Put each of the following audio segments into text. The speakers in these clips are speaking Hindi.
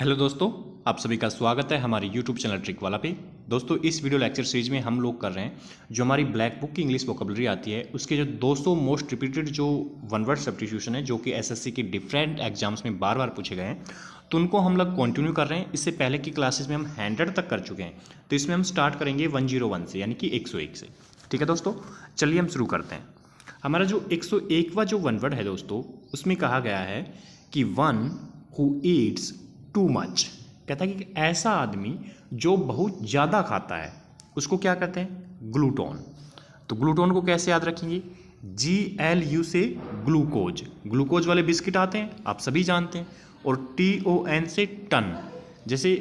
हेलो दोस्तों, आप सभी का स्वागत है हमारे यूट्यूब चैनल ट्रिक वाला पे। दोस्तों, इस वीडियो लेक्चर सीरीज में हम लोग कर रहे हैं जो हमारी ब्लैक बुक की इंग्लिश वोकेबलरी आती है उसके जो 200 मोस्ट रिपीटेड जो वन वर्ड सब्स्टिट्यूशन है जो कि एसएससी के डिफरेंट एग्जाम्स में बार बार पूछे गए हैं, तो उनको हम लोग कंटिन्यू कर रहे हैं। इससे पहले की क्लासेस में हम 100 तक कर चुके हैं, तो इसमें हम स्टार्ट करेंगे 101 से, यानी कि 101 से। ठीक है दोस्तों, चलिए हम शुरू करते हैं। हमारा जो 101वां जो वन वर्ड है दोस्तों, उसमें कहा गया है कि one who eats too much. कहता है कि ऐसा आदमी जो बहुत ज़्यादा खाता है उसको क्या कहते हैं? ग्लूटोन। तो ग्लूटोन को कैसे याद रखेंगे? GLU से ग्लूकोज। ग्लूकोज वाले बिस्किट आते हैं, आप सभी जानते हैं। और TON से टन। जैसे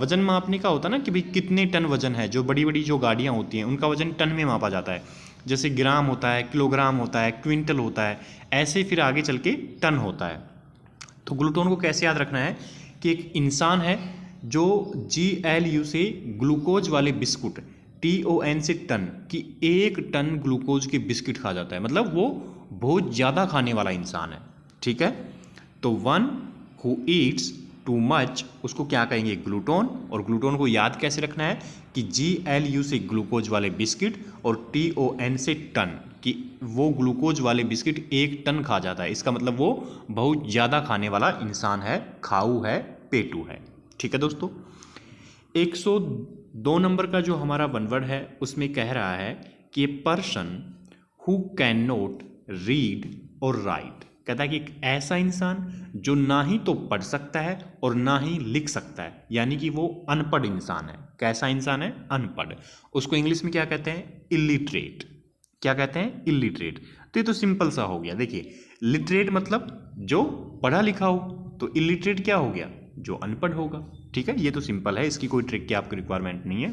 वजन मापने का होता है ना कि भाई कितने टन वजन है, जो बड़ी बड़ी जो गाड़ियाँ होती हैं उनका वजन टन में मापा जाता है। जैसे ग्राम होता है, किलोग्राम होता है, क्विंटल होता है, ऐसे फिर आगे चल के टन होता है। तो ग्लूटोन को कैसे याद रखना है कि एक इंसान है जो GLU से ग्लूकोज वाले बिस्कुट, TON से टन, कि 1 टन ग्लूकोज के बिस्किट खा जाता है, मतलब वो बहुत ज़्यादा खाने वाला इंसान है। ठीक है, तो one who eats too much उसको क्या कहेंगे? ग्लूटोन। और ग्लूटोन को याद कैसे रखना है कि GLU से ग्लूकोज वाले बिस्किट और TON से टन, कि वो ग्लूकोज वाले बिस्किट 1 टन खा जाता है। इसका मतलब वो बहुत ज़्यादा खाने वाला इंसान है, खाऊ है, पेटू है। ठीक है दोस्तों, 102 नंबर का जो हमारा वन वर्ड है उसमें कह रहा है कि a person who can not read or right. कहता है कि एक ऐसा इंसान जो ना ही तो पढ़ सकता है और ना ही लिख सकता है, यानी कि वो अनपढ़ इंसान है। कैसा इंसान है? अनपढ़। उसको इंग्लिश में क्या कहते हैं? इलिटरेट। क्या कहते हैं? इलिटरेट। तो ये तो सिंपल सा हो गया। देखिए, लिटरेट मतलब जो पढ़ा लिखा हो, तो इलिटरेट क्या हो गया? जो अनपढ़ होगा। ठीक है, ये तो सिंपल है, इसकी कोई ट्रिक की आपको रिक्वायरमेंट नहीं है।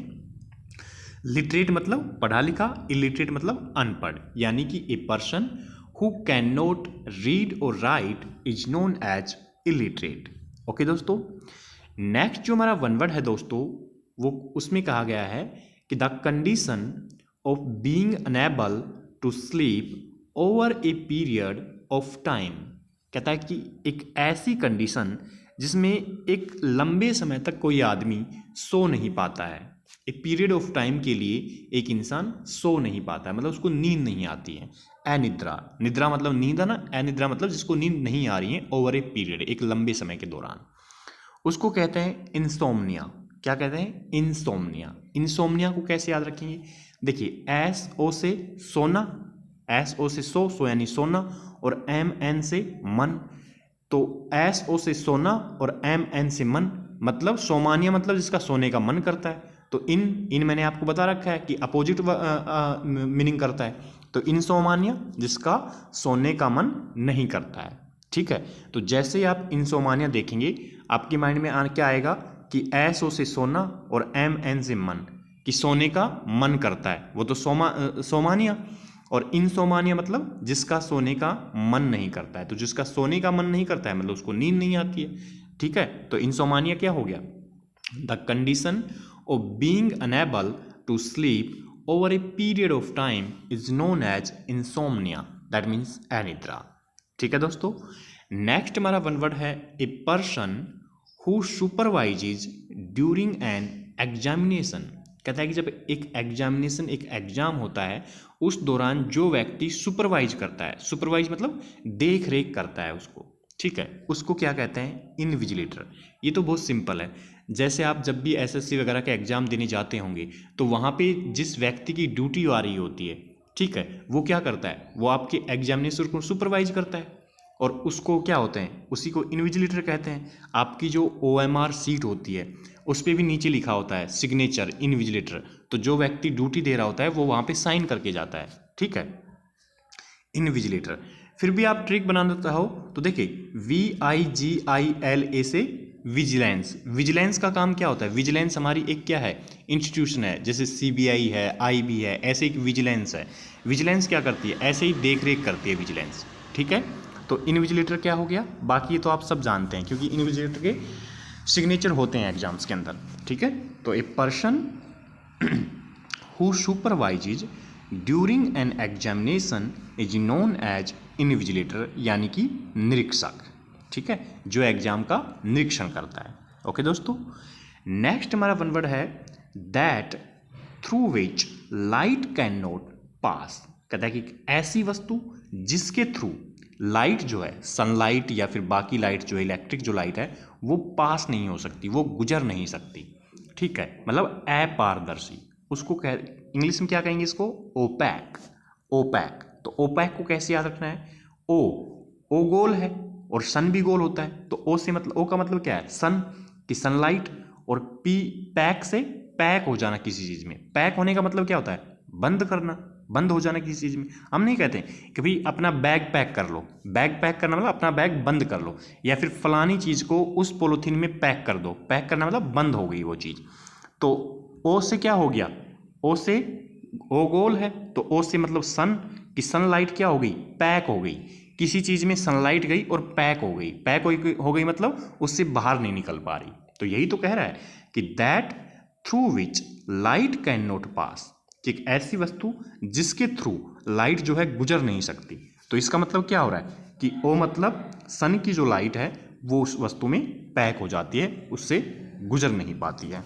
लिटरेट मतलब पढ़ा लिखा, इलिटरेट मतलब अनपढ़, यानी कि a person who can not read or write is known as illiterate. Okay दोस्तों, नेक्स्ट जो हमारा वन वर्ड है दोस्तों, वो उसमें कहा गया है कि the condition of being unable to sleep over a period of time. कहता है कि एक ऐसी कंडीशन जिसमें एक लंबे समय तक कोई आदमी सो नहीं पाता है। एक पीरियड ऑफ टाइम के लिए एक इंसान सो नहीं पाता है, मतलब उसको नींद नहीं आती है। अनिद्रा, निद्रा मतलब नींद है ना, अनिद्रा मतलब जिसको नींद नहीं आ रही है ओवर ए पीरियड, एक लंबे समय के दौरान, उसको कहते हैं इंसोम्निया। क्या कहते हैं? इंसोम्निया। इंसोम्निया को कैसे याद रखेंगे? देखिए, SO से सोना, SO से सो यानी सोना, और MN से मन। तो SO से सोना और MN से मन, मतलब सोमानिया मतलब जिसका सोने का मन करता है। तो इन मैंने आपको बता रखा है कि अपोजिट मीनिंग करता है। तो इंसोमानिया जिसका सोने का मन नहीं करता है। ठीक है, तो जैसे ही आप इंसोमानिया देखेंगे आपके माइंड में क्या आएगा कि SO से सोना और MN से मन, कि सोने का मन करता है, वो तो सोमानिया। और इंसोमानिया मतलब जिसका सोने का मन नहीं करता है। तो जिसका सोने का मन नहीं करता है मतलब उसको नींद नहीं आती है। ठीक है, तो इंसोमानिया क्या हो गया? The condition of being unable to sleep over a period of time is known as insomnia, that means अनिद्रा। ठीक है दोस्तों, नेक्स्ट हमारा वन वर्ड है a person who supervises during an examination. कहता है कि जब एक एग्जामिनेशन, एक एग्जाम होता है, उस दौरान जो व्यक्ति सुपरवाइज करता है, सुपरवाइज मतलब देख रेख करता है उसको, ठीक है, उसको क्या कहते हैं? इनविजिलेटर। ये तो बहुत सिंपल है। जैसे आप जब भी SSC वगैरह के एग्जाम देने जाते होंगे तो वहाँ पे जिस व्यक्ति की ड्यूटी आ रही होती है, ठीक है, वो क्या करता है? वो आपके एग्जामिनेशन को सुपरवाइज करता है, और उसको क्या होते हैं? उसी को इनविजिलेटर कहते हैं। आपकी जो OMR सीट होती है उस पर भी नीचे लिखा होता है सिग्नेचर इनविजिलेटर। तो जो व्यक्ति ड्यूटी दे रहा होता है वो वहाँ पे साइन करके जाता है। ठीक है, इनविजिलेटर। फिर भी आप ट्रिक बनाना चाहो तो देखिए, VIGILA से विजिलेंस। विजिलेंस का काम क्या होता है? विजिलेंस हमारी एक क्या है? इंस्टीट्यूशन है, जैसे CBI है, IB है, ऐसे एक विजिलेंस है। विजिलेंस क्या करती है? ऐसे ही देख रेख करती है विजिलेंस। ठीक है, तो इनविजिलेटर क्या हो गया? बाकी तो आप सब जानते हैं क्योंकि इनविजिलेटर के सिग्नेचर होते हैं एग्जाम्स के अंदर। ठीक है, तो a person who supervises during an examination is known as invigilator, यानी कि निरीक्षक। ठीक है, जो एग्जाम का निरीक्षण करता है। ओके दोस्तों, नेक्स्ट हमारा वन वर्ड है that through which light can not पास। कहता है कि ऐसी वस्तु जिसके थ्रू लाइट जो है, सनलाइट या फिर बाकी लाइट जो है, इलेक्ट्रिक जो लाइट है, वो पास नहीं हो सकती, वो गुजर नहीं सकती। ठीक है, मतलब अपारदर्शी। उसको कह इंग्लिश में क्या कहेंगे इसको? ओपैक। ओपैक। तो ओपैक को कैसे याद रखना है? ओ गोल है और सन भी गोल होता है, तो ओ से मतलब, ओ का मतलब क्या है? सन की सनलाइट, और पी पैक से पैक हो जाना किसी चीज में। पैक होने का मतलब क्या होता है? बंद करना, बंद हो जाना किसी चीज में। हम नहीं कहते कि भाई अपना बैग पैक कर लो। बैग पैक करना मतलब अपना बैग बंद कर लो, या फिर फलानी चीज को उस पॉलिथीन में पैक कर दो। पैक करना मतलब बंद हो गई वो चीज। तो ओ से क्या हो गया? ओ से ओ गोल है, तो ओ से मतलब सन की सनलाइट क्या हो गई? पैक हो गई। किसी चीज में सनलाइट गई और पैक हो गई। पैक हो गई मतलब उससे बाहर नहीं निकल पा रही। तो यही तो कह रहा है कि that through which light can not पास, कि एक ऐसी वस्तु जिसके थ्रू लाइट जो है गुजर नहीं सकती। तो इसका मतलब क्या हो रहा है कि ओ मतलब सन की जो लाइट है वो उस वस्तु में पैक हो जाती है, उससे गुजर नहीं पाती है।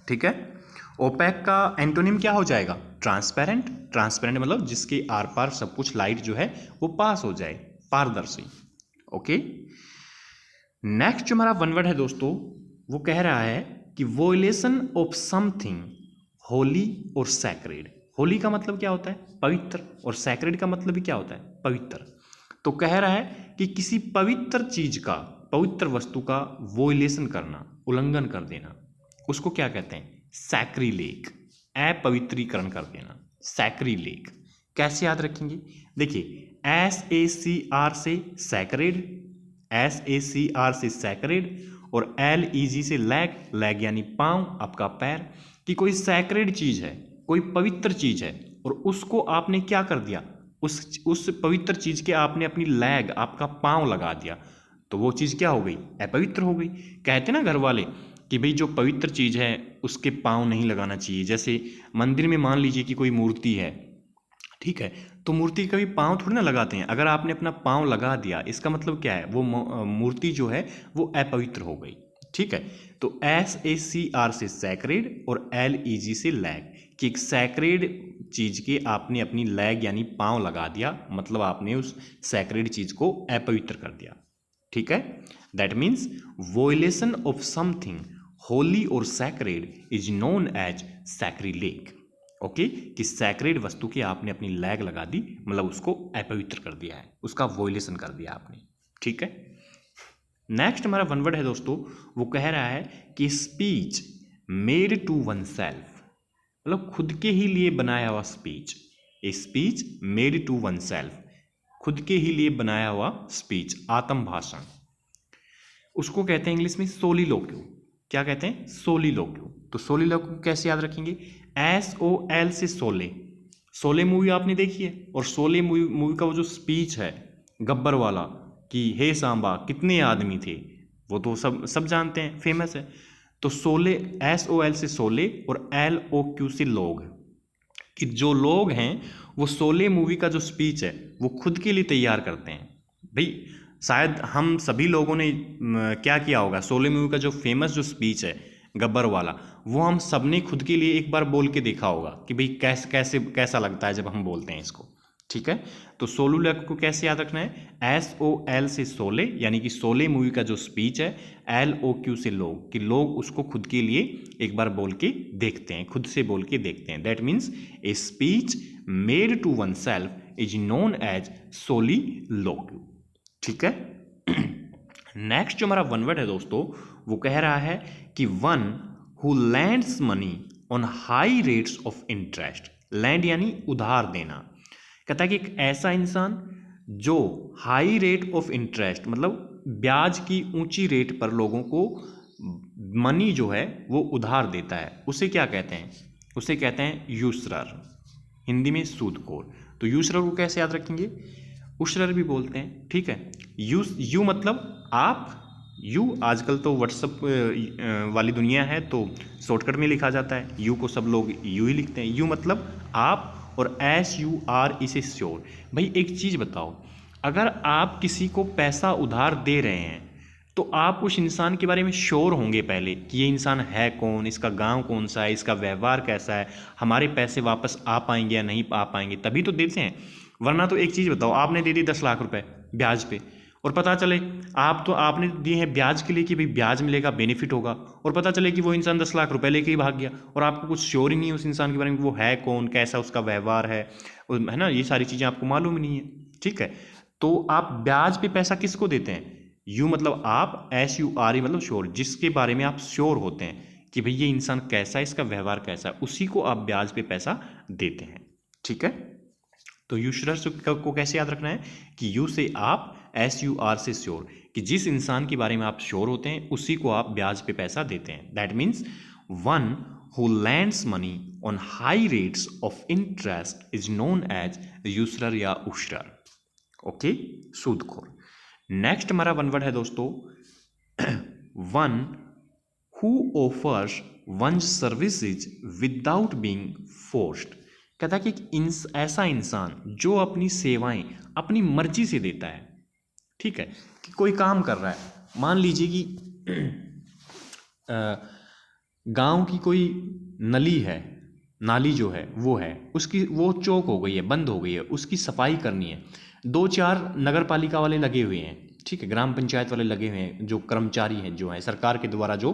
ठीक है, ओपैक का एंटोनिम क्या हो जाएगा? ट्रांसपेरेंट। ट्रांसपेरेंट मतलब जिसके आर पार सब कुछ लाइट जो है वो पास हो जाए, पारदर्शी। ओके, नेक्स्ट जो हमारा वन वर्ड है दोस्तों, वो कह रहा है कि वोलेशन of something holy or sacred. Holi का मतलब क्या होता है? पवित्र। और सैक्रेड का मतलब भी क्या होता है? पवित्र। तो कह रहा है कि किसी पवित्र चीज का, पवित्र वस्तु का वोलेशन करना, उल्लंघन कर देना, उसको क्या कहते हैं? सैक्रिलेग। अपवित्रीकरण कर देना, सैक्रिलेग। कैसे याद रखेंगे? देखिए, SACR से सैक्रेड, SACR से सैक्रेड, और LEG से लैग। लैग यानी पांव, आपका पैर। कि कोई सैक्रेड चीज है, कोई पवित्र चीज है, और उसको आपने क्या कर दिया? उस पवित्र चीज के आपने अपनी लैग, आपका पांव लगा दिया, तो वो चीज क्या हो गई? अपवित्र हो गई। कहते ना घर वाले कि भाई जो पवित्र चीज है उसके पांव नहीं लगाना चाहिए। जैसे मंदिर में मान लीजिए कि कोई मूर्ति है, ठीक है, तो मूर्ति कभी पांव थोड़ी ना लगाते हैं। अगर आपने अपना पांव लगा दिया, इसका मतलब क्या है? वो मूर्ति जो है वो अपवित्र हो गई। ठीक है, तो SACR से सैक्रेड और LEG से लैग, कि एक सैक्रेड चीज के आपने अपनी लैग यानी पांव लगा दिया, मतलब आपने उस सैक्रेड चीज को अपवित्र कर दिया। ठीक है, that means violation of something holy or sacred is known as sacrilege. Okay, कि सैक्रेड वस्तु की आपने अपनी लैग लगा दी, मतलब उसको अपवित्र कर दिया है, उसका वोलेशन कर दिया आपने। ठीक है, नेक्स्ट हमारा वन वर्ड है दोस्तों, वो कह रहा है कि speech made to oneself, मतलब खुद के ही लिए बनाया हुआ speech. A speech made to oneself, खुद के ही लिए बनाया हुआ स्पीच, आत्म भाषण। उसको कहते हैं इंग्लिश में सोलिलोक्यू। क्या कहते हैं? सोलिलोक्यू। तो सोलिलोक्यू कैसे याद रखेंगे? SOL से सोले। सोले मूवी आपने देखी है, और सोले मूवी का वो जो स्पीच है गब्बर वाला, कि हे सांबा कितने आदमी थे, वो तो सब जानते हैं, फेमस है। तो सोले, SOL से सोले और LOQ से लोग, कि जो लोग हैं वो सोले मूवी का जो स्पीच है वो खुद के लिए तैयार करते हैं। भाई शायद हम सभी लोगों ने क्या किया होगा, सोले मूवी का जो फेमस जो स्पीच है गब्बर वाला, वो हम सब ने खुद के लिए एक बार बोल के देखा होगा कि भाई कैसा लगता है जब हम बोलते हैं इसको। ठीक है, तो सोलुलक को कैसे याद रखना है? SOL से सोले, यानी कि सोले मूवी का जो स्पीच है, LOQ से लोग, कि लोग उसको खुद के लिए एक बार बोल के देखते हैं, खुद से बोल के देखते हैं। That means a speech made to oneself is known as soliloquy. ठीक है, नेक्स्ट जो हमारा वन वर्ड है दोस्तों, वो कह रहा है कि one who lends money on high rates of interest. Land यानी उधार देना। कहता है कि एक ऐसा इंसान जो हाई रेट ऑफ इंटरेस्ट, मतलब ब्याज की ऊंची रेट पर लोगों को मनी जो है वो उधार देता है, उसे क्या कहते हैं? उसे कहते हैं यूसरर, हिंदी में सूदखोर। तो यूसरर को कैसे याद रखेंगे? उशरर भी बोलते हैं। ठीक है, यू मतलब आप, यू आजकल तो व्हाट्सअप वाली दुनिया है, तो शॉर्टकट में लिखा जाता है, यू को सब लोग यू ही लिखते हैं। यू मतलब आप, और SUR इसे श्योर। भाई एक चीज़ बताओ, अगर आप किसी को पैसा उधार दे रहे हैं तो आप उस इंसान के बारे में श्योर होंगे पहले कि ये इंसान है कौन, इसका गांव कौन सा है, इसका व्यवहार कैसा है, हमारे पैसे वापस आ पाएंगे या नहीं आ पाएंगे, तभी तो देते हैं। वरना तो एक चीज़ बताओ, आपने दे दी 10 लाख रुपए ब्याज पे, और पता चले आपने दिए हैं ब्याज के लिए कि भाई ब्याज मिलेगा, बेनिफिट होगा, और पता चले कि वो इंसान 10 लाख रुपए लेके ही भाग गया और आपको कुछ श्योर ही नहीं है उस इंसान के बारे में, वो है कौन, कैसा उसका व्यवहार है ना, ये सारी चीज़ें आपको मालूम ही नहीं है। ठीक है, तो आप ब्याज पे पैसा किसको देते हैं? यू मतलब आप, SURE मतलब श्योर, जिसके बारे में आप श्योर होते हैं कि भाई ये इंसान कैसा है, इसका व्यवहार कैसा है, उसी को आप ब्याज पे पैसा देते हैं। ठीक है, तो यूशरर को कैसे याद रखना है कि यू से आप, SURE से श्योर, कि जिस इंसान के बारे में आप श्योर होते हैं उसी को आप ब्याज पे पैसा देते हैं। That means one who lends money on high rates of interest is known as usurer या उशरर। ओके, सूदखोर। नेक्स्ट हमारा वन वर्ड है दोस्तों, one who offers one's services without being forced. कहता है कि ऐसा इंसान जो अपनी सेवाएं अपनी मर्जी से देता है। ठीक है, कि कोई काम कर रहा है, मान लीजिए कि गांव की कोई नली है, नाली जो है वो है उसकी, वो चौक हो गई है, बंद हो गई है, उसकी सफाई करनी है, 2-4 नगर पालिका वाले लगे हुए हैं। ठीक है, ग्राम पंचायत वाले लगे हुए हैं, जो कर्मचारी हैं, जो हैं सरकार के द्वारा जो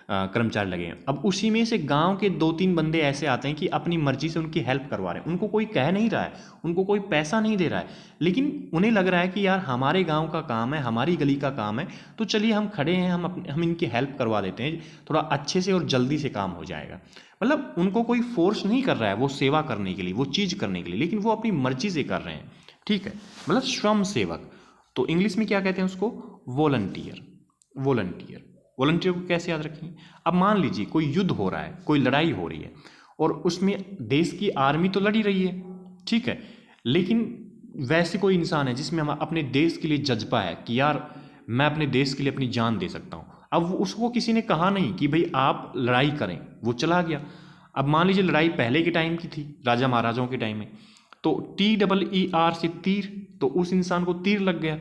कर्मचारी लगे हैं। अब उसी में से गांव के 2-3 बंदे ऐसे आते हैं कि अपनी मर्जी से उनकी हेल्प करवा रहे हैं, उनको कोई कह नहीं रहा है, उनको कोई पैसा नहीं दे रहा है, लेकिन उन्हें लग रहा है कि यार हमारे गांव का काम है, हमारी गली का काम है, तो चलिए हम खड़े हैं, हम इनकी हेल्प करवा देते हैं, थोड़ा अच्छे से और जल्दी से काम हो जाएगा। मतलब उनको कोई फोर्स नहीं कर रहा है वो सेवा करने के लिए, वो चीज़ करने के लिए, लेकिन वो अपनी मर्जी से कर रहे हैं। ठीक है, मतलब श्रम सेवक। तो इंग्लिश में क्या कहते हैं उसको? वॉलंटियर। वॉलंटियर, वॉलंटियर को कैसे याद रखेंगे? अब मान लीजिए कोई युद्ध हो रहा है, कोई लड़ाई हो रही है, और उसमें देश की आर्मी तो लड़ी रही है, ठीक है, लेकिन वैसे कोई इंसान है जिसमें हम अपने देश के लिए जज्बा है कि यार मैं अपने देश के लिए अपनी जान दे सकता हूँ। अब उसको किसी ने कहा नहीं कि भाई आप लड़ाई करें, वो चला गया। अब मान लीजिए लड़ाई पहले के टाइम की थी, राजा महाराजाओं के टाइम में, तो TEER से तीर, तो उस इंसान को तीर लग गया।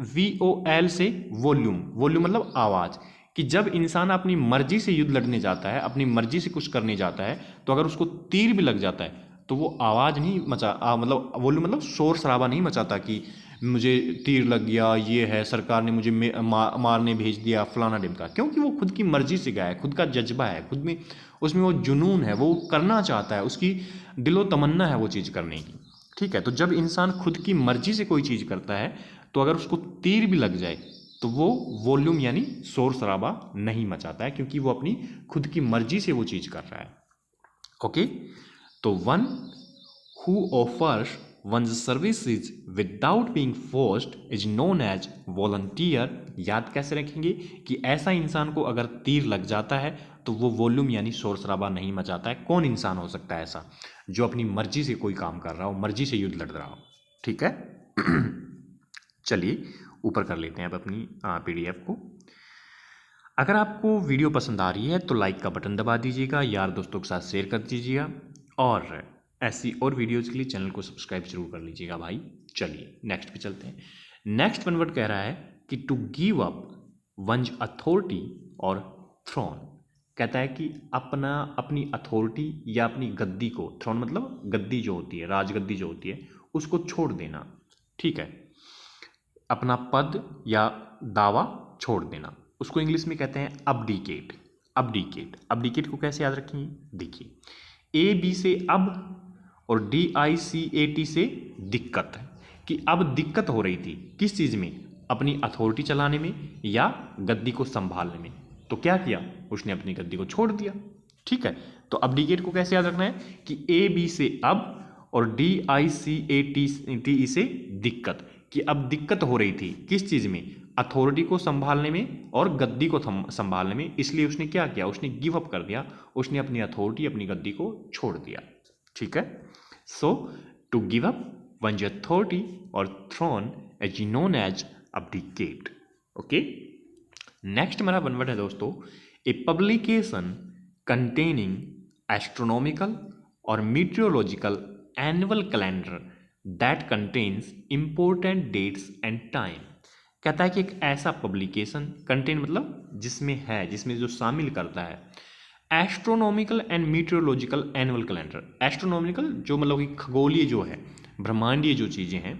VOL से वॉल्यूम, वॉल्यूम मतलब आवाज़, कि जब इंसान अपनी मर्जी से युद्ध लड़ने जाता है, अपनी मर्जी से कुछ करने जाता है, तो अगर उसको तीर भी लग जाता है तो वो आवाज़ नहीं मतलब वॉल्यूम मतलब शोर शराबा नहीं मचाता कि मुझे तीर लग गया, ये है, सरकार ने मुझे मारने भेज दिया, फलाना ढिमका, क्योंकि वो खुद की मर्जी से गया है, खुद का जज्बा है, खुद में उसमें वो जुनून है, वो करना चाहता है, उसकी दिलो तमन्ना है वो चीज़ करने की। ठीक है, तो जब इंसान खुद की मर्जी से कोई चीज़ करता है, तो अगर उसको तीर भी लग जाए तो वो वॉल्यूम यानी शोर शराबा नहीं मचाता है, क्योंकि वो अपनी खुद की मर्जी से वो चीज़ कर रहा है। ओके, तो one who offers one's services without being forced is known as volunteer। याद कैसे रखेंगे कि ऐसा इंसान को अगर तीर लग जाता है तो वो वॉल्यूम यानी शोर शराबा नहीं मचाता है। कौन इंसान हो सकता है ऐसा जो अपनी मर्जी से कोई काम कर रहा हो, मर्जी से युद्ध लड़ रहा हो? ठीक है, चलिए ऊपर कर लेते हैं अब अपनी PDF को। अगर आपको वीडियो पसंद आ रही है तो लाइक का बटन दबा दीजिएगा, यार दोस्तों के साथ शेयर कर दीजिएगा, और ऐसी और वीडियोज़ के लिए चैनल को सब्सक्राइब जरूर कर लीजिएगा भाई। चलिए नेक्स्ट पे चलते हैं। नेक्स्ट वन वर्ड कह रहा है कि to give up one's authority और थ्रोन। कहता है कि अपनी अथॉरिटी या अपनी गद्दी को, थ्रोन मतलब गद्दी जो होती है, राजगद्दी जो होती है, उसको छोड़ देना। ठीक है, अपना पद या दावा छोड़ देना, उसको इंग्लिश में कहते हैं अबडिकेट। अबडिकेट, अबडिकेट को कैसे याद रखेंगे? देखिए, AB से अब और DICAT से दिक्कत है, कि अब दिक्कत हो रही थी किस चीज़ में? अपनी अथॉरिटी चलाने में या गद्दी को संभालने में। तो क्या किया उसने? अपनी गद्दी को छोड़ दिया। ठीक है, तो अबडिकेट को कैसे याद रखना है कि AB से अब और DICAT से दिक्कत, कि अब दिक्कत हो रही थी किस चीज़ में? अथॉरिटी को संभालने में और गद्दी को संभालने में। इसलिए उसने क्या किया? उसने गिव अप कर दिया, उसने अपनी अथॉरिटी, अपनी गद्दी को छोड़ दिया। ठीक है, so to give up one's authority or throne is known as abdicate। Okay, next हमारा वन वर्ड है दोस्तों, ए पब्लिकेशन कंटेनिंग एस्ट्रोनॉमिकल और meteorological annual calendar that contains important dates and time. कहता है कि एक ऐसा पब्लिकेशन, कंटेन मतलब जिसमें है, जिसमें जो शामिल करता है astronomical and meteorological annual calendar. Astronomical जो मतलब कि खगोलीय जो है, ब्रह्मांडीय जो चीज़ें हैं,